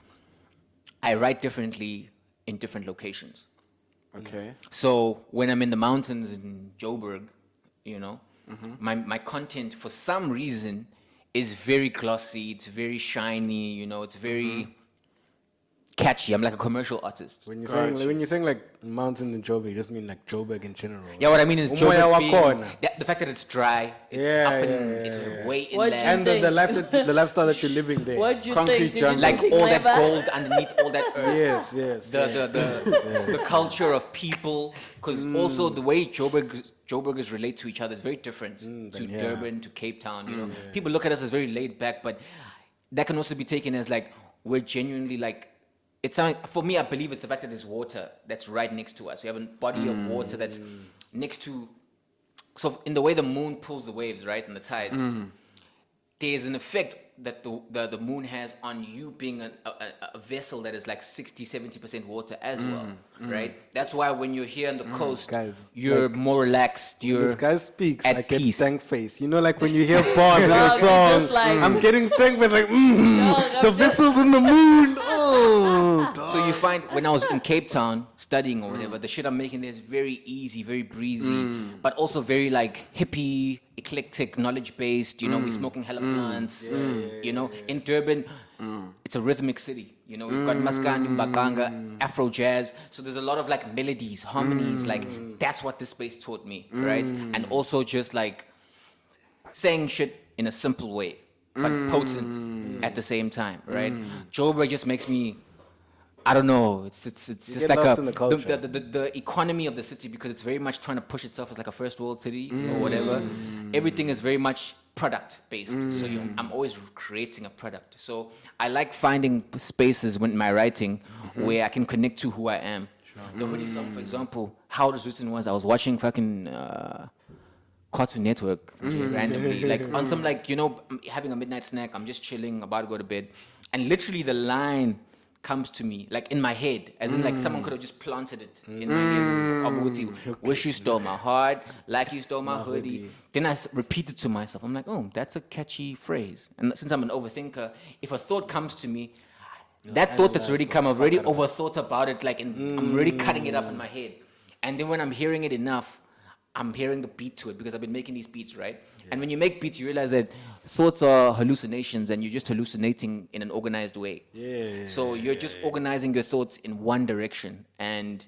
I write differently in different locations. Okay. So when I'm in the mountains in Joburg, you know, my content for some reason is very glossy, it's very shiny, you know, it's very catchy. I'm like a commercial artist. when you're saying like mountains in Joburg, you just mean like Joburg in general. Yeah, what I mean is Umoya Joburg being, wakhona. the fact that it's dry, it's Yeah, up and yeah, it's way What inland. you And the lifestyle that you're living there. What'd you Concrete think? Did you jungle. like think all that clever? gold underneath all that earth. Yes. The culture of people, because also the way Joburgers relate to each other is very different to Durban, to Cape Town. You know, people look at us as very laid back, but that can also be taken as like we're genuinely like. It's something, for me, I believe it's the fact that there's water that's right next to us. We have a body of water that's next to. So in the way the moon pulls the waves, right, and the tides, there's an effect that the moon has on you being a vessel that is like 60-70% water as well, right? That's why when you're here on the coast, Guys, you're like, more relaxed. When You're this guy speaks, at I get peace. stank face. You know, like when you hear bars in a Dog, song, just like- I'm getting stank face, like, Dog, I'm the just- vessels in the moon. Oh, dog. So you find when I was in Cape Town studying or whatever, the shit I'm making there is very easy, very breezy, but also very like hippie, eclectic, knowledge based. You know, we smoking hella plants. You know, in Durban, it's a rhythmic city. You know, we've got Maskandi, Mbaganga, Afro jazz. So there's a lot of like melodies, harmonies. Like that's what this space taught me, right? And also just like saying shit in a simple way, but potent at the same time, right? Joburg just makes me, I don't know, it's just get like lost in the culture. the economy of the city, because it's very much trying to push itself as like a first world city or whatever. Everything is very much product based. So I'm always creating a product. So I like finding spaces when my writing where I can connect to who I am. The hoodie song, for example, how it was written was I was watching fucking Cartoon Network randomly, like on some like, you know, I'm having a midnight snack, I'm just chilling, about to go to bed, and literally the line comes to me like in my head, as in like someone could have just planted it in my head. Of Uguti, wish you stole my heart, like you stole my hoodie. Then I repeat it to myself. I'm like, oh, that's a catchy phrase. And since I'm an overthinker, if a thought comes to me, that thought that's already come, I've already overthought about it, like, and I'm already cutting it up in my head. And then when I'm hearing it enough, I'm hearing the beat to it, because I've been making these beats, right? And when you make beats, you realize that thoughts are hallucinations, and you're just hallucinating in an organized way. So you're just organizing your thoughts in one direction, and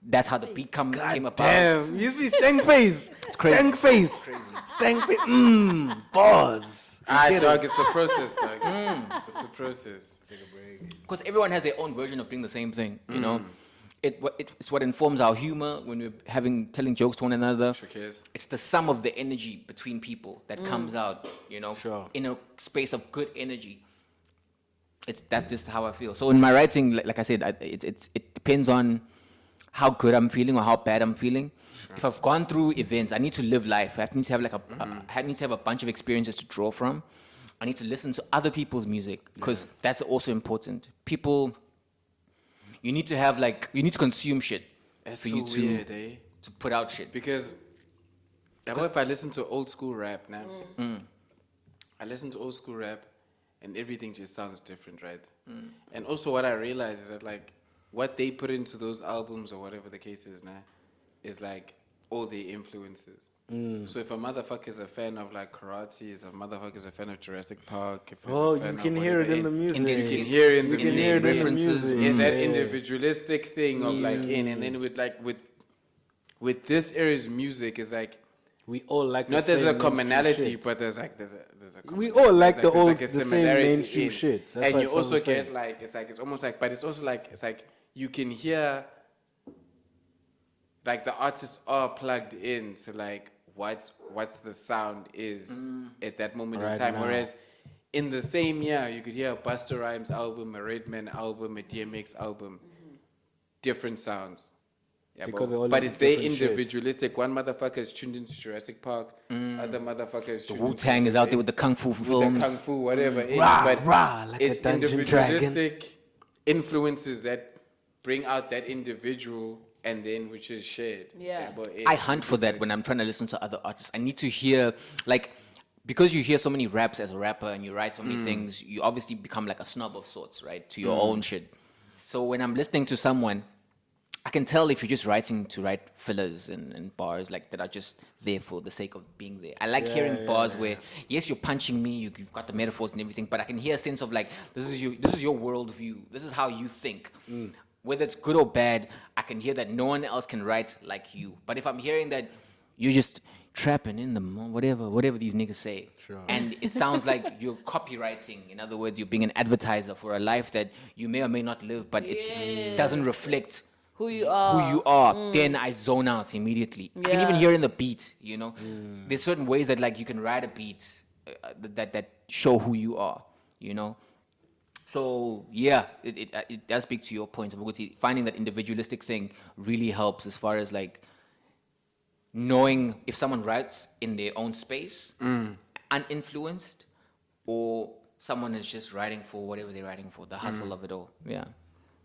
that's how the beat came about. Damn, you see stank face. It's crazy. Stank face. Stank face. Bars. Dog, it's the process, dog. It's the process. Because everyone has their own version of doing the same thing, you know. It's what informs our humor when we're telling jokes to one another. Sure cares. It's the sum of the energy between people that comes out, you know, Sure. in a space of good energy. That's just how I feel. So in my writing, like I said, it depends on how good I'm feeling or how bad I'm feeling. If I've gone through events, I need to live life. I need to have like I need to have a bunch of experiences to draw from. I need to listen to other people's music, because that's also important. People, you need to have like, you need to consume shit That's for so you to weird, eh? to put out shit. Because if I listen to old school rap now, I listen to old school rap, and everything just sounds different, right? And also what I realize is that like what they put into those albums or whatever the case is now is like all their influences. So if a motherfucker is a fan of like karate, if a motherfucker is a fan of Jurassic Park, if he's Oh, a fan you of can hear it whatever, in the music. you can hear it in the You can hear it in the references, music. is that Yeah. individualistic thing of like and then with this era's music is like We all like the not there's same a mainstream commonality, shit. but there's a We all like the there's old, like a the same similarity mainstream in. shit. That's And what you someone also said. get like it's almost like, but it's also like you can hear like the artists are plugged in to like what's the sound is at that moment in Right time. now. Whereas in the same year you could hear a Busta Rhymes album, a Redman album, a DMX album, different sounds. Yeah, Because they're all but into it's very different shit. individualistic. One motherfucker is tuned into Jurassic Park, other motherfucker is tuned Wu Tang is out there with the kung fu with films. the kung fu, whatever. Rah, but rah, like a it's Dungeon Dragon. individualistic influences that bring out that individual, and then which is shared. Yeah. but I hunt for that when I'm trying to listen to other artists. I need to hear, like, because you hear so many raps as a rapper and you write so many things, you obviously become like a snob of sorts, right? To your own shit. So when I'm listening to someone, I can tell if you're just writing to write fillers and bars like that are just there for the sake of being there. I like hearing bars where, yes, you're punching me, you've got the metaphors and everything, but I can hear a sense of like, this is your worldview. This is how you think. Whether it's good or bad, I can hear that no one else can write like you. But if I'm hearing that you're just trapping in the whatever these niggas say, and it sounds like you're copywriting. In other words, you're being an advertiser for a life that you may or may not live, but it doesn't reflect Who you are. who you are, then I zone out immediately. I can even Yeah. hear in the beat, you know. There's certain ways that like you can write a beat that show who you are, you know. So yeah, it does speak to your point. Finding that individualistic thing really helps as far as like knowing if someone writes in their own space, uninfluenced, or someone is just writing for whatever they're writing for, the hustle of it all. Yeah.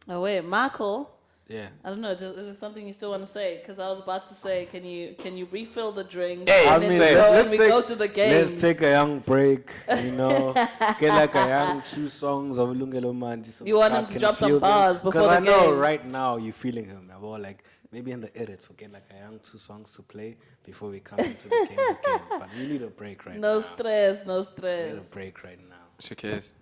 Oh wait, Michael. Yeah. I don't know. Is there something you still want to say? Because I was about to say, can you refill the drink? Hey, and I then mean, we go to the games. let's take a young break, get like a young 2 songs of Lungelo Manzi. You want him to drop some bars before the Because I know game. right now you're feeling him. Or like maybe in the edits we'll get like a young 2 songs to play before we come into the games again. But we need a break right now. No stress, no We stress. need a break right now. Shakez.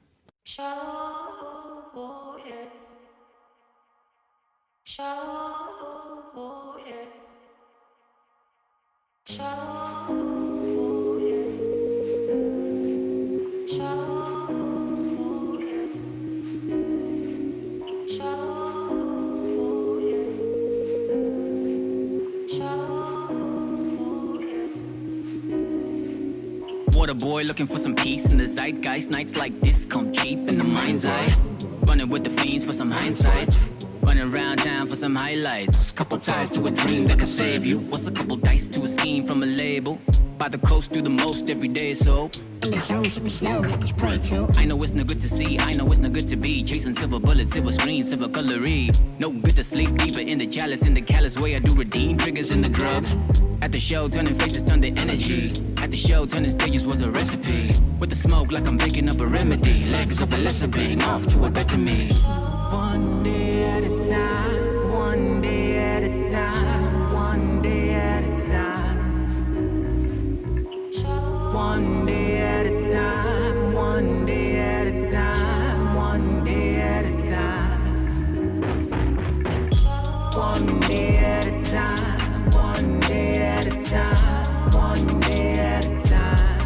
Water boy looking for some peace in the zeitgeist. Nights like this come cheap in the mind's eye. Running with the fiends for some hindsight. Running around town for some highlights. Couple ties to a dream that could save you. What's a couple dice to a scheme from a label? By the coast, do the most every day, so In the zone, sipping slow like it's prey too. I know it's no good to see, I know it's no good to be chasing silver bullets, silver screens, silver colory. No good to sleep deeper in the chalice, in the callous way I do redeem triggers in the drugs. At the show, turning faces turn to energy. At the show, turning stages was a recipe. With the smoke like I'm baking up a remedy. Legs of a lesser being off to a better me. One day at a time, one day at a time, one day at a time. One day at a time, one day at a time, one day at a time. One day at a time, one day at a time, one day at a time.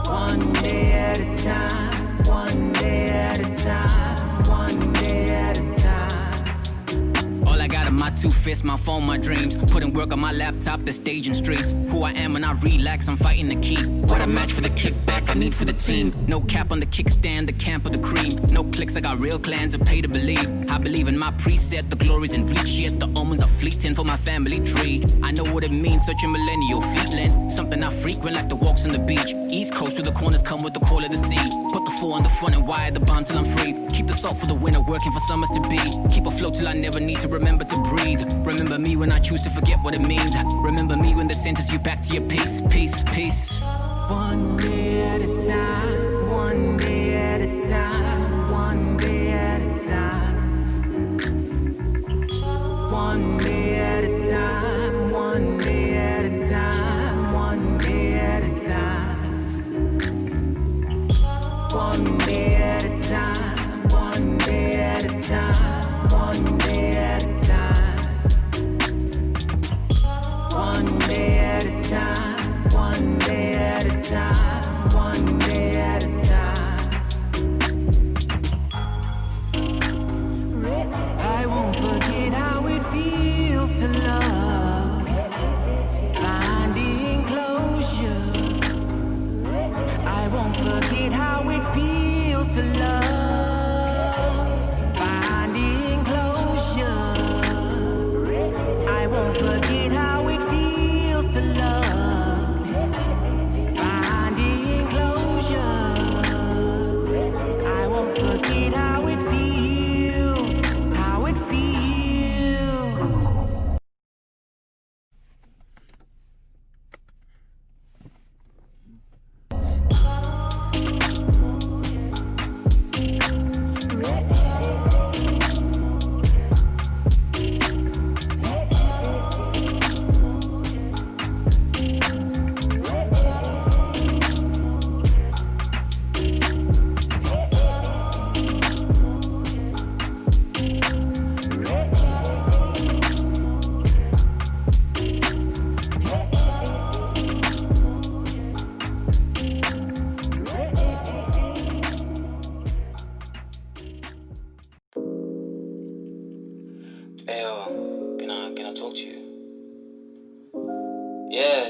One day at a time, one day at a time, one day at a time. All I got are my 2 fists, my phone, my dreams. Putting work on my laptop, the stage and streets. Who I am when I relax, I'm fighting to keep. What a match for the kickback I need for the team. No cap on the kickstand, the camp of the cream. No clicks, I got real clans and pay to believe. I believe in my preset, the glory's in reach yet. The omens are fleeting for my family tree. I know what it means, such a millennial feeling. Something I frequent like the walks on the beach. East coast where the corners come with the call of the sea. Put the 4 on the front and wire the bomb till I'm free. Keep the salt for the winter, working for summers to be. Keep afloat till I never need to remember to breathe. Remember me when I choose to forget what it means. Remember me when they sentence you back to your peace, peace, peace. One day at a time, one day at a time, one day at a time. One day at a time, one day at a time, one day at a time. One day at a time, one day at a time, one day at a time. One day at a time, one day at a time, one day at a time. I won't forget how it feels to love, finding closure. I won't forget how it feels to love, finding closure. I won't forget how it feels to love, finding closure. I won't forget how it feels, how it feels. Hey, can I talk to you? Yeah.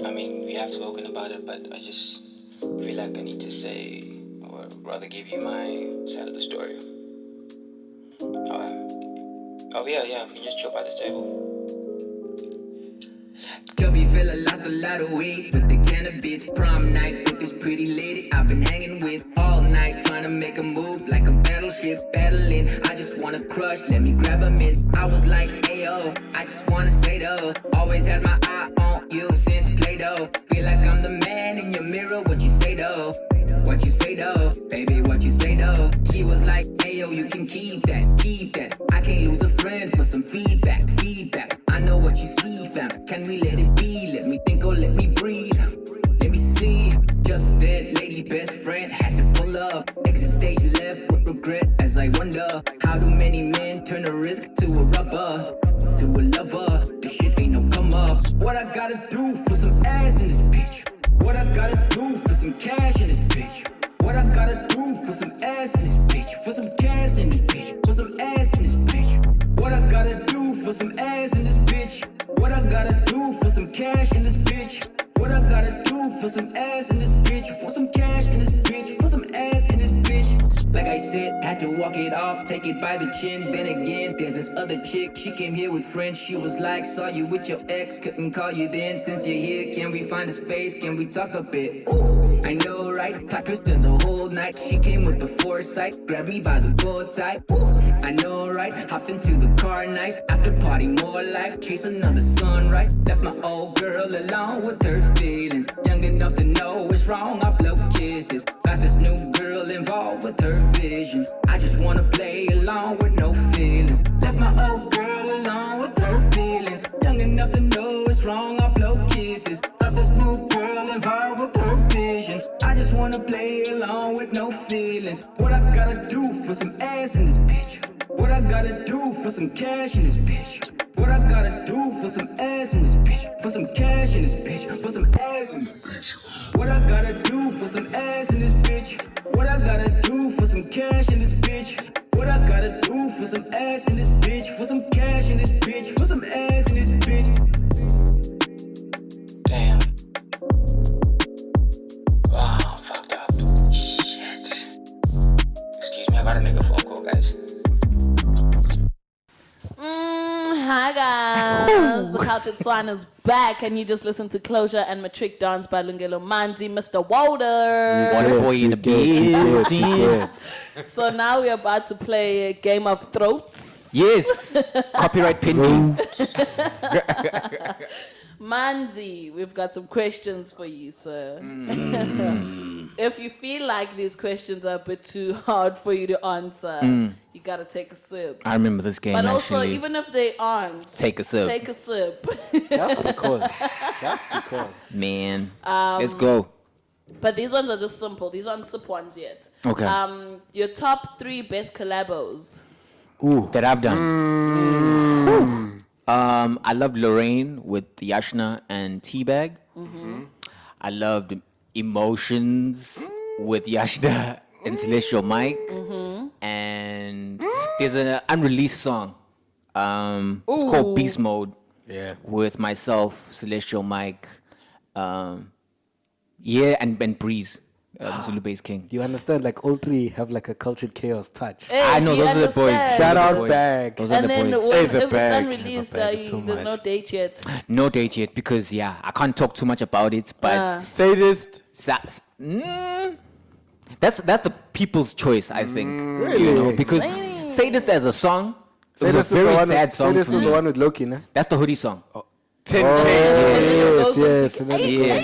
I mean, we have spoken about it, but I just feel like I need to say, or rather, give you my side of the story. Oh yeah. We can just chill by this table. Chubby fella lost a lot of weight with the cannabis. Prom night with this pretty lady I've been hanging with all night, trying to make a move like a battleship battling. I just wanna crush, let me grab a mint. I was like, ayo, I just wanna say though, always had my eye on you since Play-Doh. Feel like I'm the man in your mirror. What you say though? What you say though? Baby, what you say though? She was like, ayo, you can keep that, keep that. I can't lose a friend for some feedback, feedback. I know what you see, fam. Can we let it be? Let me think or let me breathe. Let me see. Just that lady best friend had to pull up. Exit stage left with regret as I wonder, how do many men turn a risk to a rubber, to a lover? This shit ain't no come up. What I gotta do for some ass in this bitch? What I gotta do for some cash in this bitch? What I gotta do for some ass in this bitch? For some cash in this bitch? For some ass in this bitch? What I gotta do for some ass in this bitch? What I gotta do for some cash in this bitch? What I gotta do for some ass in this bitch? For some cash in this bitch? For some ass in this bitch? Like I said, had to walk it off, take it by the chin. Then again, there's this other chick. She came here with friends. She was like, saw you with your ex, couldn't call you then. Since you're here, can we find a space? Can we talk a bit? Ooh, I know, right? Clock twisted the whole night. She came with the foresight, grabbed me by the bow tie. Ooh, I know, right? Hopped into the car, nice. After party, more life. Chase another sunrise. Left my old girl alone with her feelings. Young enough to know what's wrong. I blow kisses. Got this new girl involved with her vision. I just wanna play along with no feelings. Left my old girl alone with her feelings. Young enough to know what's wrong. I blow kisses. Got this new girl involved with her vision. I just wanna play along with no feelings. What I gotta do for some ass in this bitch? What I gotta do for some cash in this bitch? What I gotta do for some ass in this bitch? For some cash in this bitch? For some ass in this bitch? What I gotta do for some ass in this bitch? What I gotta do for some cash in this bitch? What I gotta do for some ass in this bitch? For some cash in this bitch? For some ass in this bitch? Damn. Wow, I'm fucked up. Shit. Excuse me, I got a nigga phone call, guys. Hi guys, the Cultured Swine is back, and you just listened to Closure and Matric Dance by Lungelo, Manzi, Mr. Walder. Water boy in the building. So now we're about to play a Game of Throats. Yes. Copyright pending. Manzi, we've got some questions for you, sir. If you feel like these questions are a bit too hard for you to answer, you gotta take a sip. I remember this game, But also, actually. even if they aren't, Take a sip. take a sip. Just because. Just because. Man. Let's go. But these ones are just simple. These aren't sip ones yet. Okay. Your top 3 best collabos. That I've done. I loved Lorraine with Yashna and Teabag. I loved Emotions with Yashna and Celestial Mike. And there's an unreleased song. It's called Beast Mode. Yeah. With myself, Celestial Mike, and Breeze, the Zulu Bass King. You understand, like all three have like a cultured chaos touch. Hey, I know, do you those are the boys. understand? Shout Those are the out boys. Bag. Those are And the then boys. when, Hey, the if it's bag. unreleased, The bag is too there's no much. date yet. No date yet because, I can't talk too much about it, but Sadist. that's the people's choice, I think. Really? You know, because Really? Sadist as a song, it was a Sadist is the very one sad with- song Sadist for is me. the one with Loki, no? That's the hoodie song. 10K. Yes,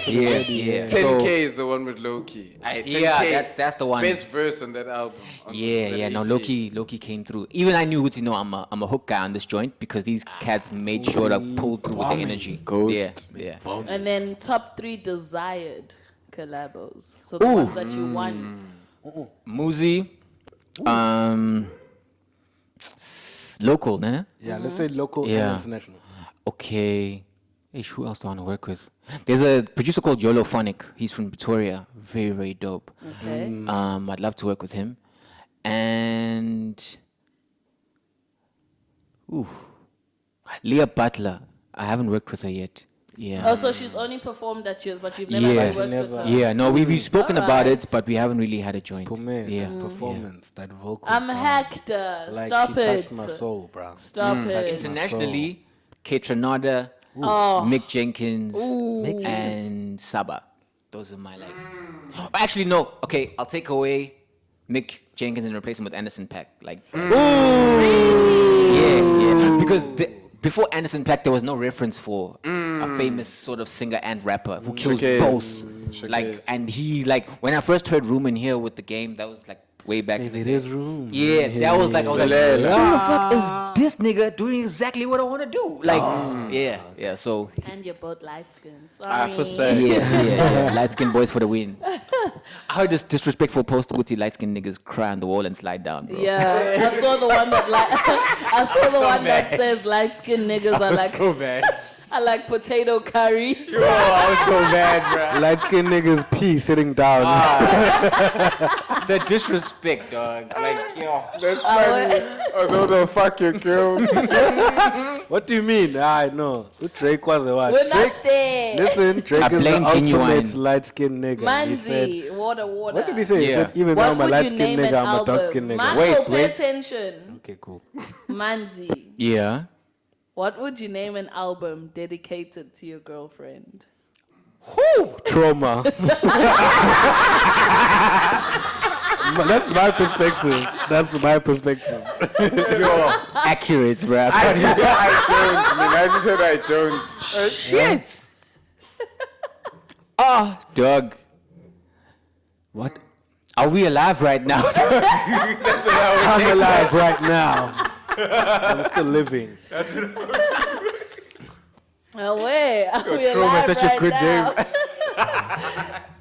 yes. Yeah. 10K is the one with Loki. Yeah, that's the one. Best verse on that album. on that Yeah, no, EP. Loki came through. Even I knew, I'm a hook guy on this joint because these cats made sure to pull through with the energy. Ghost. Yeah. And then top 3 desired collabos. So the ones that you want. Muzi, local, nah? Yeah, let's say local Yeah. and international. Okay. Hey, who else do I want to work with? There's a producer called Yolo Phonic. He's from Pretoria. Very, very dope. Okay. I'd love to work with him. And Leah Butler. I haven't worked with her yet. Yeah. Oh, so she's only performed at you, but you've never Yeah. actually worked with her. Yeah, no, we've spoken about Alright. it, but we haven't really had a joint. For me, Yeah. that performance, that vocal. I'm bro. hacked. Like Stop she it. touched my soul, bro. Stop it. Internationally, Kate Renada, Mick Jenkins, and Saba. Those are my like. Actually, no. Okay, I'll take away Mick Jenkins and replace him with Anderson .Paak. Like, yeah. Because before Anderson .Paak, there was no reference for a famous sort of singer and rapper who kills both. Like, and he like when I first heard "Room in Here" with the game, that was like way back. Maybe it is room. Yeah, that was like I was like, who the fuck is this nigga doing exactly what I want to do? Like, yeah. So And you're both light skinned. I Sorry. for say. yeah. Light skinned boys for the win. I heard this disrespectful post with the light skinned niggas cry on the wall and slide down, bro. Yeah, I saw the one that that says light skinned niggas are like So bad. I like potato curry. I was so bad, bro. Light skinned niggas pee sitting down. The disrespect, dog. Like, yo. That's funny. Although the fuck your girls. What do you mean? I know. So Drake was the one. We're Drake, not there. listen, Drake I is the blame ultimate Genuine. light skinned nigga. He said, Manzi, water. what did he say? He Yeah. said, even though What I'm a would light you skinned name an nigga, I'm a album? dark skinned nigga. Marco, Wait. pay attention. Okay, cool. Manzi, Yeah. what would you name an album dedicated to your girlfriend? Trauma. That's my perspective. Accurate, bro. I just said I don't. Shit. Oh, dog. What? Are we alive right now? I'm alive right now. I'm still living. Oh, wait. Trauma is such a good name.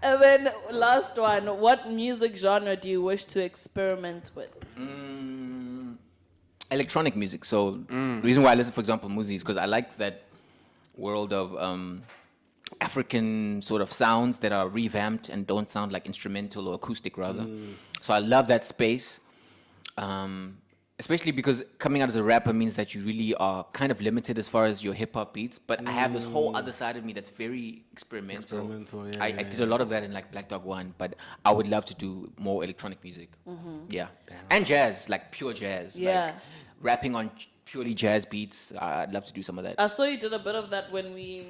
And then last one, what music genre do you wish to experiment with? Electronic music. So, the reason why I listen, for example, Muzi is because I like that world of African sort of sounds that are revamped and don't sound like instrumental or acoustic, rather. So I love that space. Especially because coming out as a rapper means that you really are kind of limited as far as your hip hop beats. But I have this whole other side of me that's very experimental. I did a lot of that in like Black Dog 1, but I would love to do more electronic music. Yeah. And jazz, like pure jazz. Yeah. Like rapping on purely jazz beats. I'd love to do some of that. I saw you did a bit of that when you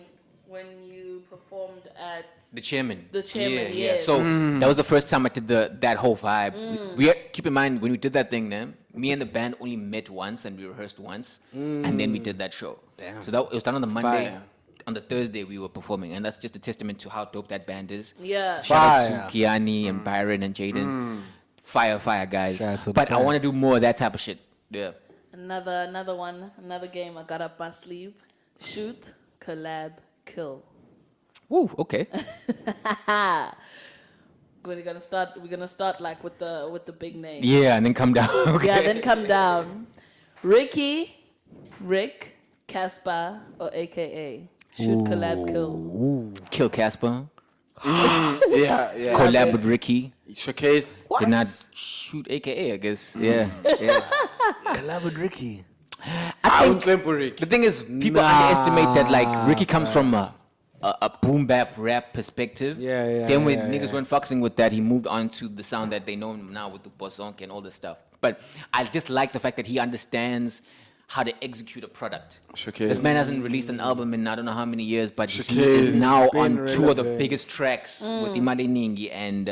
performed at The chairman. The chairman, Yeah. yes. So that was the first time I did that whole vibe. We keep in mind when we did that thing, then me and the band only met once and we rehearsed once, and then we did that show. Damn. So it was done on the Monday. Fire. On the Thursday we were performing, and that's just a testament to how dope that band is. Yeah. Shout out Fire. to Kiani and Byron and Jaden. Fire guys. Shout out to the But I band. want to do more of that type of shit. Yeah. Another one, another game I got up my sleeve. Shoot, collab, kill. Woo. Okay. We're gonna start like with the big name. Yeah, and then come down. Okay. Yeah, then come down. Ricky, Rick, Casper, or AKA. Shoot, collab, kill. Kill Casper. Yeah. Collab with Ricky. Showcase. Did not shoot AKA, I guess. Yeah. Collab with Ricky. I think Rick. the thing is, people underestimate that like Ricky comes from a boom bap rap perspective. Yeah, Then when yeah, niggas yeah. weren't fucking with that, he moved on to the sound that they know now with the bossonk and all this stuff. But I just like the fact that he understands how to execute a product. Showcase. This man hasn't released an album in I don't know how many years, but he Showcase. is now Been on two of the relevant. biggest tracks with Imali Ningi and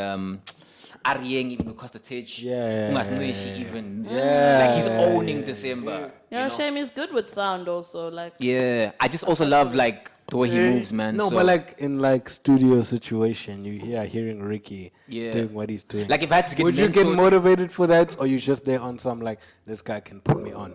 Arieng, even Costa Titch. Yeah. Even. Like he's owning December. Yeah, Shame is good with sound also. Like Yeah, I just also love like the way he moves, man. No, so, but like in like studio situation, hearing Ricky Yeah. doing what he's doing. like if I had to get would you get mentored- motivated for that, or you just there on some like this guy can put me on?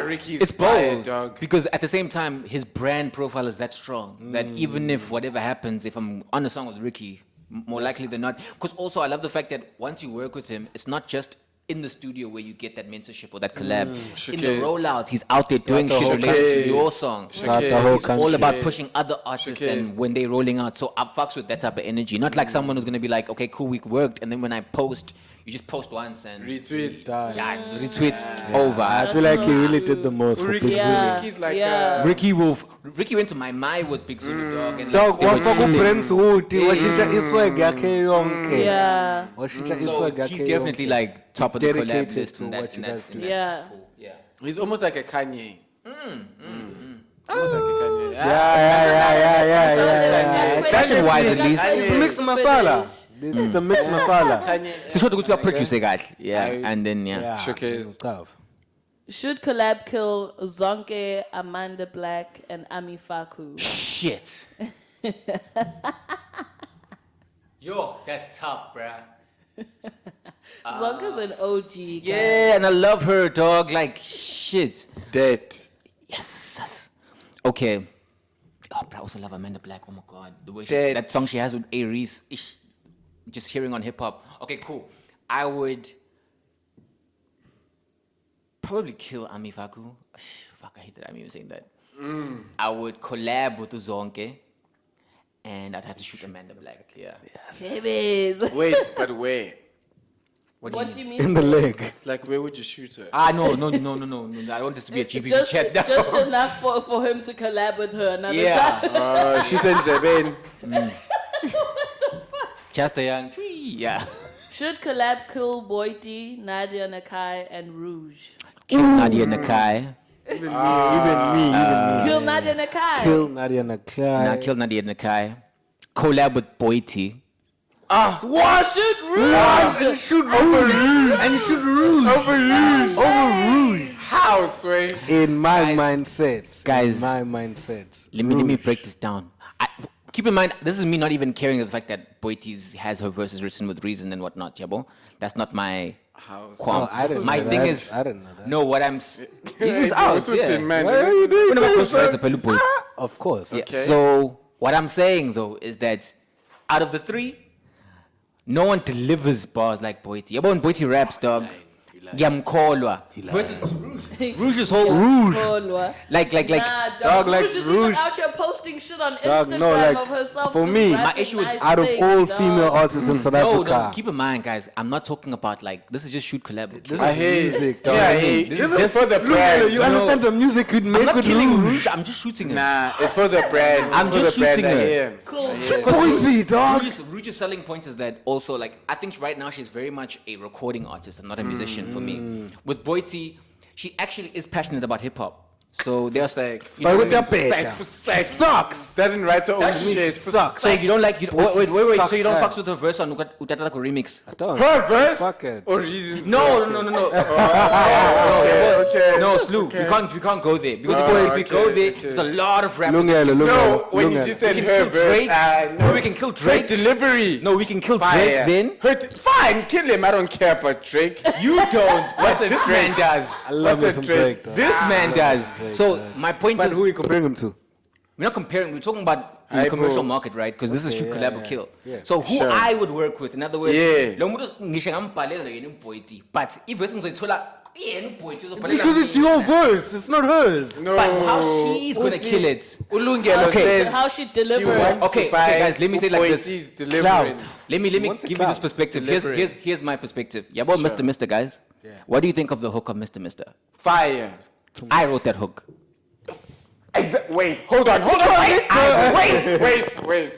Ricky's It's fire, both, dog. because at the same time, his brand profile is that strong that even if whatever happens, if I'm on a song with Ricky, more likely than not. Because also, I love the fact that once you work with him, it's not just in the studio where you get that mentorship or that collab. In the Showcase. rollout, he's out there doing the shit whole related to country. your song. Start the whole It's all country. about pushing other artists Showcase. and when they're rolling out. So I fucks with that type of energy. Not like someone who's gonna be like, okay, cool, we worked, and then when I post, you just post once and Retweet. retweets over. I feel like he really did the most for Big Zulu. Ricky's like Ricky went to my with Big Zulu, dog. And Dog, they were wafaka chilling. uBrents Woody, washintsha iswag yakhe yonke. yeah, Washintsha So iswag yakhe he's definitely yonke. like top of the collab dedicated list to and what that, you and guys that, do. and that. yeah. Cool. Yeah. He's almost like a Kanye. Yeah. Fashion-wise, at least. It's the mixed masala. It's the mixed masala. So what to produce guys? Yeah, and then Showcase. Tough. Should collab kill Zonke, Amanda Black, and Ami Faku? Shit. Yo, that's tough, bruh. Zonke's an OG. Guy. Yeah, and I love her, dog. Like shit. Dead. Yes. Okay. Oh, but I also love Amanda Black. Oh my god, the way Dead. that song she has with Aries. Just hearing on hip hop. Okay, cool. I would probably kill Ami Faku. Fuck, I hate that I'm even saying that. I would collab with Uzonke, and I'd have to shoot Amanda Black. Yeah. Babies. Wait, but where? What do you mean? In the leg. Like, where would you shoot her? No. I don't want this to be a GBG just, chat. No. just enough for him to collab with her another Yeah. time. She sends the Ben. Just a young tree. Yeah. Should collab kill Boiti, Nadia Nakai, and Rouge? Kill Nadia Nakai. Even me. Kill Nadia Nakai. Kill Nadia Nakai. Kill Nadia Nakai. Collab with Boiti. What? Should Rouge. And shoot over Rouge. And shoot Rouge. Over Rouge. How, Sway? In my mindset. Guys. In my mindset. Let me break this down. Keep in mind, this is me not even caring the fact that Boiti has her verses written with reason and whatnot, Yabo. That's not my qualm. I didn't My know thing that. is, I didn't know that. no, what I'm... He was out, yeah. Man. Why are you doing Whenever I that? close my eyes, I play Boiti. Of course. Yeah. So what I'm saying though is that out of the three, no one delivers bars like Boiti. Yabo when Boiti raps, dog. Yamkolwa. Versus Rouge. Rouge's whole Kolwa. like Nah, Dog, dog, like Rouge is Rouge- even out here posting shit on Dog, Instagram no, like, of herself. for just me, rapping my issue with- nice Out of things, all dog. female artists in South no, Africa. keep in mind, guys. I'm not talking about like this is just shoot collab. This I is hate music, dog. Yeah, this is just for the brand. You understand the music you'd I'm make not with killing Rouge? Rouge. I'm just shooting her. Nah, it's for the brand. I'm It's for just the brand. shooting her. I hear. Cool. Pointy, dog. Rouge's selling point is that also like I think right now she's very much a recording artist and not a musician for me. With Boiti, she actually is passionate about hip hop. So there's like But with your Sucks. Doesn't write her own shit. Sucks. so you don't like wait. So sucks you don't ass. fucks with her verse on Utataka remix. I don't. Her verse Fuck it. or reasons? No. Okay. No, Slew. We can't go there because if we go there, there's a lot of rappers. No, when you just said We can her kill verse, Drake. No, we can kill Drake. Delivery. No, we can kill Fire. Drake then. Fine, kill him. I don't care about Drake. You don't. What's But a this Drake? man does. I love What's me a some Drake? Drake, dog. This man does. So my point But is, who you comparing him to? we're not comparing. We're talking about the Aibo. commercial market, right? Because this is shoot collab or kill. So who Sure. I would work with, in other words, Yeah. lo muntu ngisho ngambhalela yena uBoiti, but if ngizothola yena uBoiti uzobhalela Because it's mina. your verse. It's not hers. No. But how she's gonna kill it? Ulungelo Okay. says How she she delivers. wants Okay, to buy guys, let me say it like this. Boiti's deliverance. Let me What's give the you this clout? perspective. Deliverance. Here's my perspective. Yeah, about Mr. guys. What do you think of the hook of Mr. Fire. I wrote that hook. Wait, hold on, wait.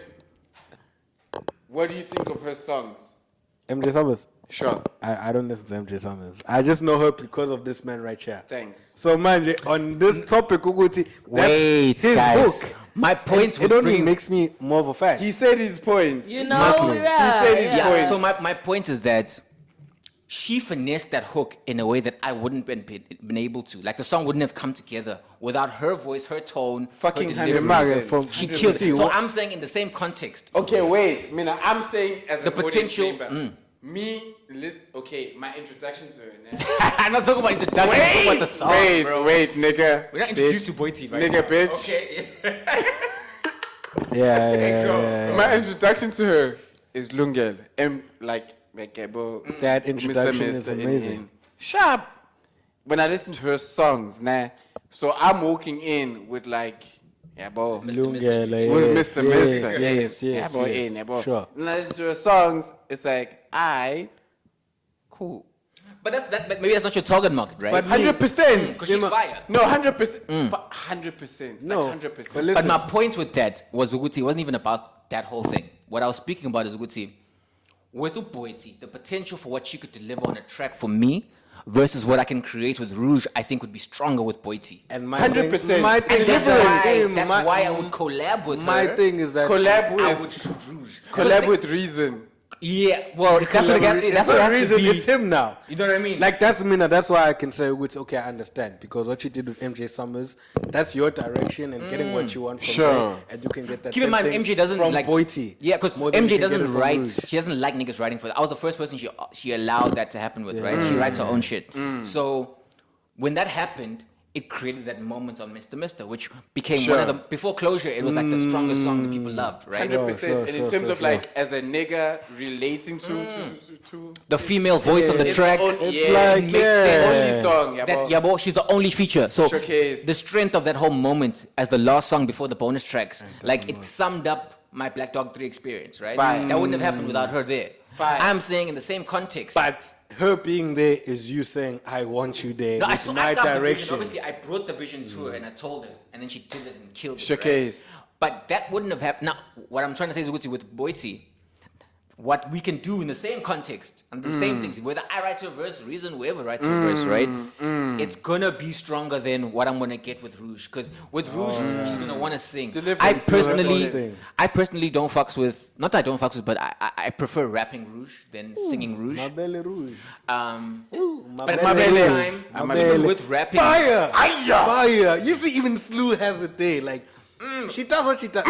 What do you think of her songs? MJ Summers. Sure. I don't listen to MJ Summers. I just know her because of this man right here. Thanks. So, man, on this topic, Uguti, Wait, his guys. hook. My point It with only bringing makes me more of a fan. He said his point. You know, yeah. He said his yeah. point. So my point is that she finessed that hook in a way that I wouldn't been able to. Like the song wouldn't have come together without her voice, her tone, Fucking her delivery. 100%. She killed it. So I'm saying in the same context. Okay, wait. Mina, I'm saying as The an audience potential- member, me, list. Okay, my introduction to her. Nah. I'm not talking about introduction. I'm talking about the song, bro. wait, nigga. We're not introduced to Boiti, right? Nigga, bitch. Okay. Yeah. My introduction to her is Lungelo. Like bro, That introduction is Mr. amazing. Sharp. When I listen to her songs, so I'm walking in with like, yeah, bro. Lungelo, With yes, Mr. Mister. Yes. Yeah, bro, yeah, bro. Sure. When I listen to her songs, it's like, cool. But maybe that's not your target market, right? But 100%. Because she's fire. No, 100%. 100%. No, Like 100%. but listen. But my point with that was Uguti, it wasn't even about that whole thing. What I was speaking about is Uguti, with Uboiti, the potential for what she could deliver on a track for me versus what I can create with Rouge, I think would be stronger with Boiti. And my 100%. thing, my thing, And that's different. why I would collab with my her. thing is that Collab I would with shoot Rouge. collab with Reason. Yeah, well, that's what it that's has the to reason be. it's him now. You know what I mean? Like that's me now. That's why I can say, which okay, I understand because what you did with MJ Summers, that's your direction and getting what you want from Sure. there, and you can get that. Keep in same mind, thing MJ doesn't from like Boiti. Yeah, because more than you MJ can get it doesn't from write. Rouge. She doesn't like niggas writing for her. I was the first person she allowed that to happen with, right? She writes her own shit. So when that happened, it created that moment on Mr. Mister, which became one of the before Closure. It was like the strongest song that people loved, right? 100%. Sure, and in terms of like as a nigga relating to The female voice on the it's track. on- It's yeah, like, makes yeah. sense. Only song, yeah, That bro. Yabo, she's the only feature. So Showcase. the strength of that whole moment as the last song before the bonus tracks, like it summed up my Black Dog 3 experience, right? Fine. That wouldn't have happened without her there. Fine. I'm saying in the same context. But her being there is you saying, "I want you there." No, I with still my got the vision. direction. Obviously, I brought the vision to her and I told her, and then she did it and killed it. Showcase. Right? But that wouldn't have happened. Now, what I'm trying to say is with Boiti, what we can do in the same context and the same things, whether I write a verse, Reason, whoever writes a verse, right? It's gonna be stronger than what I'm gonna get with Rouge. Because with Rouge, she's gonna wanna sing. Deliverance, her own thing. I personally don't fucks with, not that I don't fucks with, but I prefer rapping Rouge than singing Rouge. My belly rouge. But at the My same belly. time, My even belly. with rapping, Fire! Fire! You see, even Slew has a day. Like, she does what she does.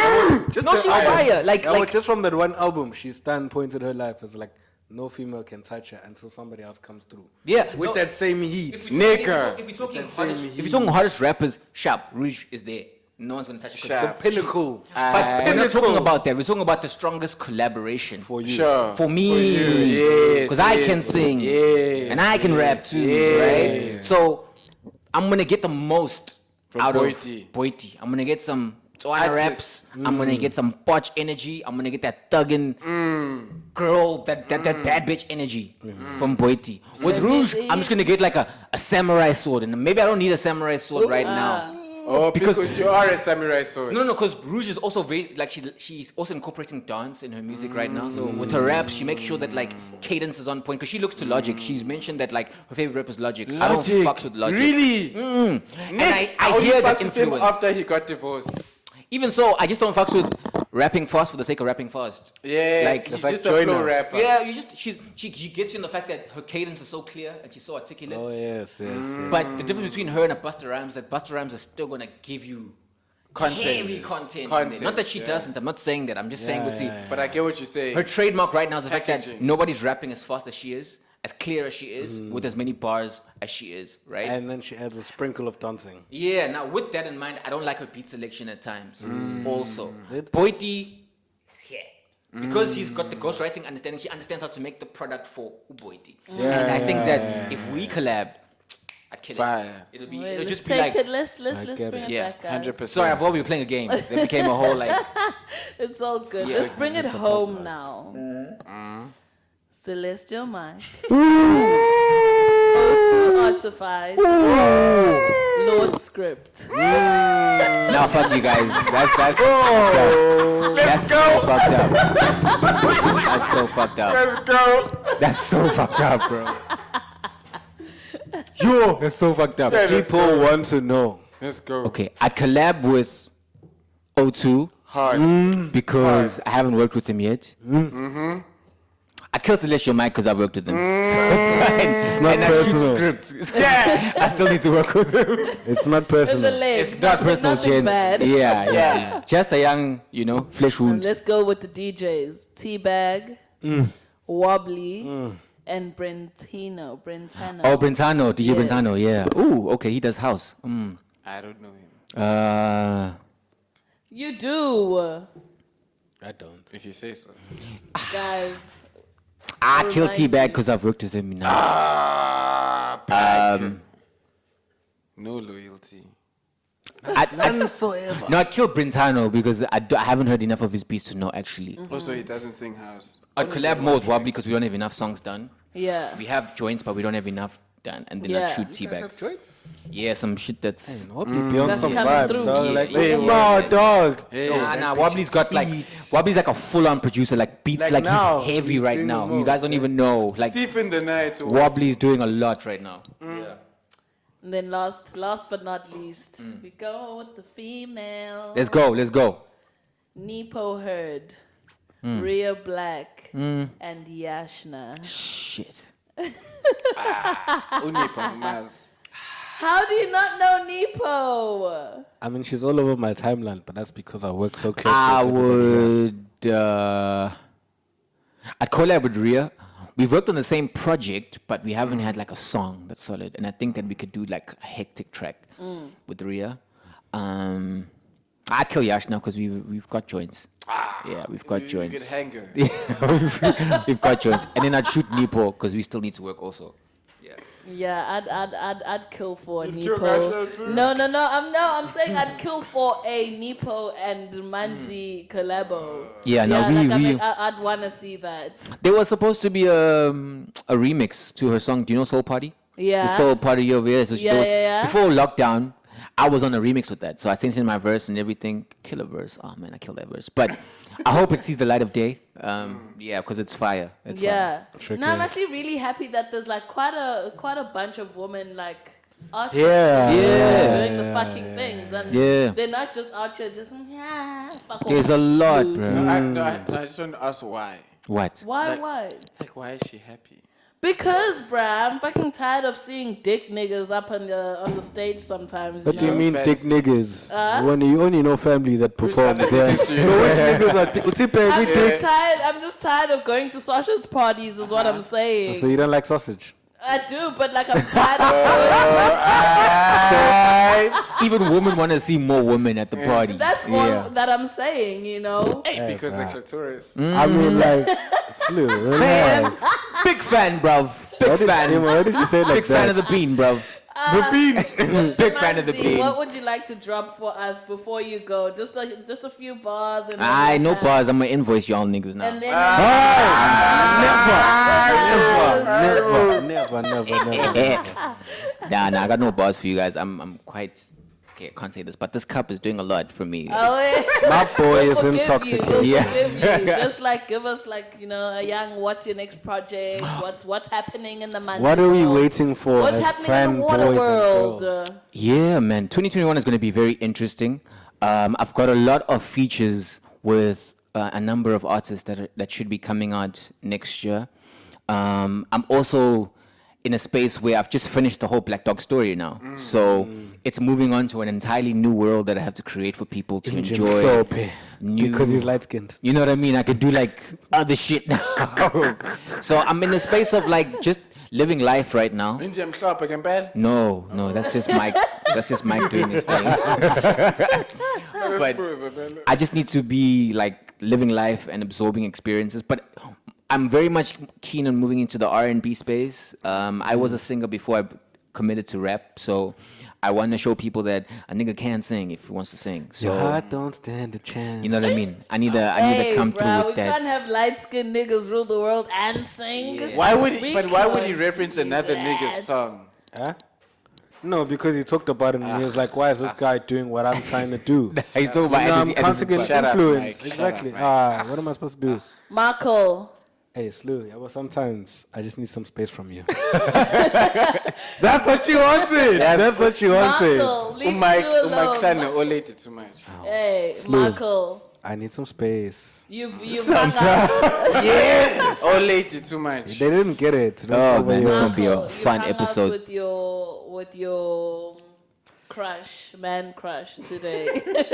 Just No, the she's album. fire. Like- just from that one album, she pointed her life as like, no female can touch her until somebody else comes through. Yeah, With no, that same heat. If Nigga. we're talking That same hottest, if heat. you're talking hottest rappers, Sharp, Rouge is there. No one's gonna touch it. Sharp. Pinnacle. But we're not talking about that. We're talking about the strongest collaboration For you. Sure. for me, yes, because I yes, can sing yes, and I can rap too, right? So I'm gonna get the most From out Boiti. of Boiti. I'm gonna get some Tswana Artists. raps. I'm gonna get some potch energy. I'm gonna get that thuggin' girl, that bad bitch energy from Boiti. With Rouge, I'm just gonna get like a samurai sword, and maybe I don't need a samurai sword right now. Oh, Because- because you are a samurai sword. No, because Rouge is also very like she's also incorporating dance in her music right now. So with her raps, she makes sure that like cadence is on point. Because she looks to Logic. She's mentioned that like her favorite rapper is Logic. I don't fucks with Logic. Really? And I only hear that fucks with him influence. after he got divorced. Even so, I just don't fucks with rapping fast for the sake of rapping fast. Yeah, Like- he's like just a Joyner. flow rapper. Yeah, you just she gets you in the fact that her cadence is so clear and she's so articulate. Oh, yes, yes. But the difference between her and a Busta Rhymes, that Busta Rhymes is still gonna give you Content. heavy content. in there. Content, Not that she yeah. doesn't. I'm not saying that. I'm just saying with But I get what you're saying. her trademark right now is the fact that Packaging. nobody's rapping as fast as she is, as clear as she is, with as many bars as she is, right? And then she adds a sprinkle of dancing. Yeah, now with that in mind, I don't like her beat selection at times. Also, Boiti, yeah. Because he's got the ghostwriting understanding, she understands how to make the product for Boiti. And I think that if we collab, I'd kill Fire. it. It'll Wait, just let's be take like, it. Let's get bring it. it yeah, back, guys. 100%. sorry, I thought we were playing a game. That became a whole like, It's all good. Let's bring it home now. Celestial Mind. O2 Artified. Lord Script. now fuck you guys. That's fucked up. That's so fucked up. That's so fucked up. Let's go. That's so fucked up, bro. Yo, that's so fucked up. People want to know. Let's go. Okay, I'd collab with O2 Hard. because I haven't worked with him yet. I kill Celestial Mike because I've worked with him. So it's fine. It's not personal. Script. Yeah, I still need to work with him. It's not In the personal. leg. It's not personal, Nothing gents. bad. Yeah. Just a young, flesh wound. Let's go with the DJs. Teabag, Wobbly, and Brentano. Oh, Brentano, DJ Yes. Brentano, yeah. Ooh, okay, he does house. I don't know him. You do, I don't. If you say so. guys. I kill remind T-Bag you. because I've worked with him now. No loyalty. None so ever. No, I'd kill Brentano because I haven't heard enough of his beats to know, actually. Also, he doesn't sing house. I'd collab more with Wobbly because we don't have enough songs done. Yeah. We have joints, but we don't have enough done. And then I'd Yeah. shoot T-Bag. Yeah, some shit that's. Wobbly be on That's some coming vibes, through. dog. Yeah, Like, yeah, hey, yeah. no, dog. Hey, Nah, that Wobbly's bitch got like beats. Wobbly's like a full-on producer, like beats Like like now, he's heavy he's right doing now. the You guys most, don't eh? even know. Like Thief in the night. Wobbly's doing a lot right now. Yeah. And then last but not least, we go with the female. Let's go. Nepo Herd, Rhea Black, and Yashna. Shit. Unipa Maz. How do you not know Nepo? I mean, she's all over my timeline, but that's because I work so closely. I with everybody here. would. I'd collab with Rhea. We've worked on the same project, but we haven't had like a song that's solid. And I think that we could do like a hectic track with Rhea. I'd kill Yash now because we've got joints. Yeah, we've got You joints. could hang her. We've got joints. And then I'd shoot Nepo because we still need to work also. Yeah, I'd kill for a You'd kill Nepo. Yashna too? I'm saying I'd kill for a Nepo and Manzi collabo. Yeah, no, I'd want to see that. There was supposed to be a remix to her song. Do you know Soul Party? Yeah. The Soul Party over here. So Yeah, there was, yeah. Before lockdown, I was on a remix with that. So I sent in my verse and everything. Killer verse. Oh man, I killed that verse. But I hope it sees the light of day. Yeah, because it's fire. It's fire. Yeah. Trick No, I'm is- actually really happy that there's like quite a bunch of women like artists Yeah. doing the fucking things, and Yeah. they're not just out here just fuck There's off. a lot, Dude. bro. I just want to ask why. What? Why? Like, why is she happy? Because, bruh, I'm fucking tired of seeing dick niggas up on the stage sometimes. What do you know, mean, dick fancy. niggas? When you only know family that performs. other Yeah. niggas do you So which niggas are Utipe I'm every just dick? tired. I'm just tired of going to sausage parties. Is what I'm saying. So you don't like sausage? I do, but like I'm tired of. Even women want to see more women at the party. That's all that I'm saying. You know. Because the bruh. clitoris. I mean, like, slew. Relax. Big fan, bruv. Big fan. Why did you say it like Big fan of the bean, bruv. The bean. Big fan of the Manzi, bean. what would you like to drop for us before you go? Just a few bars and. I then no like that. bars. I'm gonna invoice y'all niggas now. And then. Never. Nah, I got no bars for you guys. I'm quite. Okay, I can't say this, but this cup is doing a lot for me. Oh, yeah. My boy is We'll intoxicated. forgive you. Yeah. We'll forgive you. Just like give us like a young. What's your next project? What's happening in the Manzi What are we world? waiting for What's as happening in fan the water boys world? and girls? Yeah, man. 2021 is going to be very interesting. I've got a lot of features with a number of artists that should be coming out next year. I'm also in a space where I've just finished the whole Black Dog story now. So it's moving on to an entirely new world that I have to create for people to enjoy. Because he's light skinned. You know what I mean? I could do like other shit now. So I'm in a space of like just living life right now. Inje mhlophe ngempela. No, that's just Mike. That's just Mike doing his thing. But I just need to be like living life and absorbing experiences. But I'm very much keen on moving into the R&B space. I was a singer before I committed to rap, so I want to show people that a nigga can sing if he wants to sing. So Your heart don't stand a chance. you know what I mean? I need to come through bruh, with we that. can't have light-skinned niggas rule the world and sing. Why would he? We But why would he can't reference do another that. nigga's song? Huh? No, because he talked about it and he was like, why is this guy doing what I'm trying to do? He's talking about I'm Edison- constantly Edison- Shut up, influence. Mike. Shut Exactly. up, Mike. What am I supposed to do? Marco, Hey, Slew, yeah, well, sometimes I just need some space from you. That's what you wanted. That's what you wanted. Marco, leave Mike, you alone. Klane olated too much. Hey, Slow. Marco, I need some space. you've hung out. Olated too much. They didn't get it. Don't Oh, over man, here. it's gonna be a Marco, fun you hung out episode. with your man crush today. That's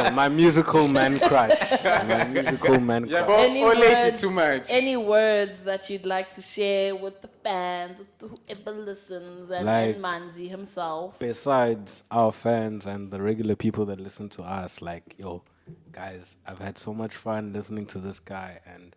it. My musical man crush. My musical man Yeah, crush. but olated too much. Any words that you'd like to share with the fans, with whoever listens, and Like- Manzi himself? Besides our fans and the regular people that listen to us, like, yo, guys, I've had so much fun listening to this guy, and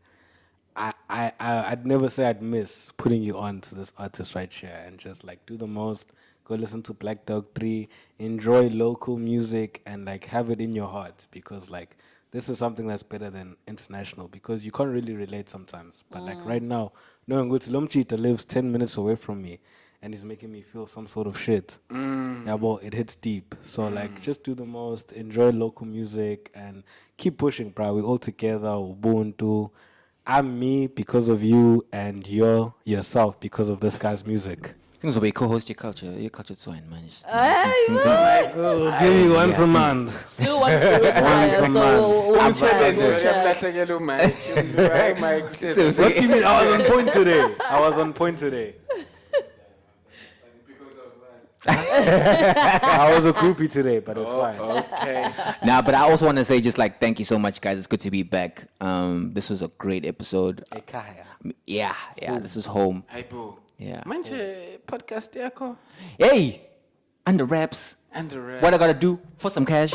I'd never say I'd miss putting you on to this artist right here and just like do the most. Go listen to Black Dog 3, enjoy local music, and like have it in your heart, because like this is something that's better than international, because you can't really relate sometimes. But like right now, knowing Guti Lomchita lives 10 minutes away from me, and he's making me feel some sort of shit. Yeah, well, it hits deep. So like, just do the most, enjoy local music, and keep pushing, bro. We all together, Ubuntu. I'm me because of you, and you're yourself because of this guy's music. Things will be co-host your culture Swine, man. We'll give you once a month. Still wants to retire, so we'll try. What do you mean? I was on point today. I was a groupie today, but it's fine. Okay. Nah, but I also want to say just like thank you so much, guys. It's good to be back. This was a great episode. Yeah, this is home. Hey, boo. Yeah. Manje podcast yako. Hey, under wraps. Under wraps. What I gotta do for some cash?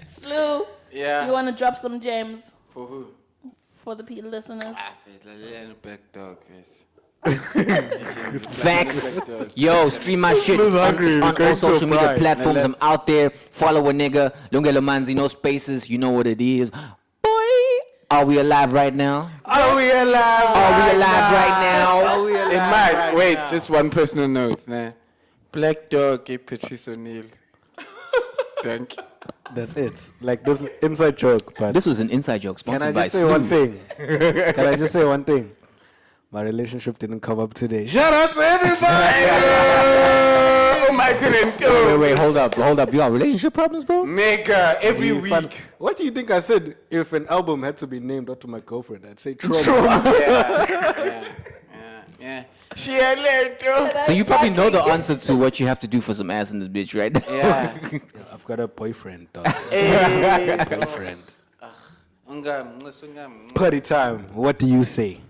Slew, Yeah. you want to drop some gems For who? for the listeners? Black dog, yes. Facts. Yo, stream my shit. It's on all social media platforms. I'm out there. Follow a nigga. Lungelo Manzi, no spaces. You know what it is. Boy, are we alive right now? Are we alive? Right now? It might. Wait, just one personal note. Nah. Black dog, Patrice O'Neill. Thank you. That's it. Like, this is inside joke, but This was an inside joke can I sponsored by just say Slew. one thing? Can I just say one thing? My relationship didn't come up today. Shout out to everybody! Oh my goodness. Wait, hold up. You got relationship problems, bro? Nigga, every week. What do you think I said? If an album had to be named after my girlfriend, I'd say Trauma. Yeah. She a little. So you probably know the answer to what you have to do for some ass in this bitch, right? Yeah. I've got a boyfriend, dog. Hey. Boyfriend. Party time. What do you say?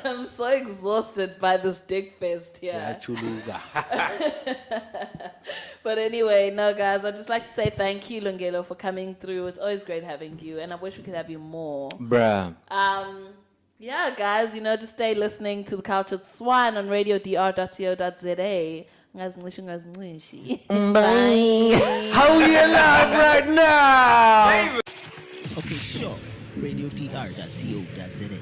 I'm so exhausted by this dick fest here. Yeah, Chuluga. But anyway, no, guys, I'd just like to say thank you, Lungelo, for coming through. It's always great having you, and I wish we could have you more. Bruh. Yeah, guys, just stay listening to the Cultured Swine on radiodr.co.za. Bye. How we alive right now? Okay, sure. radiodr.co.za.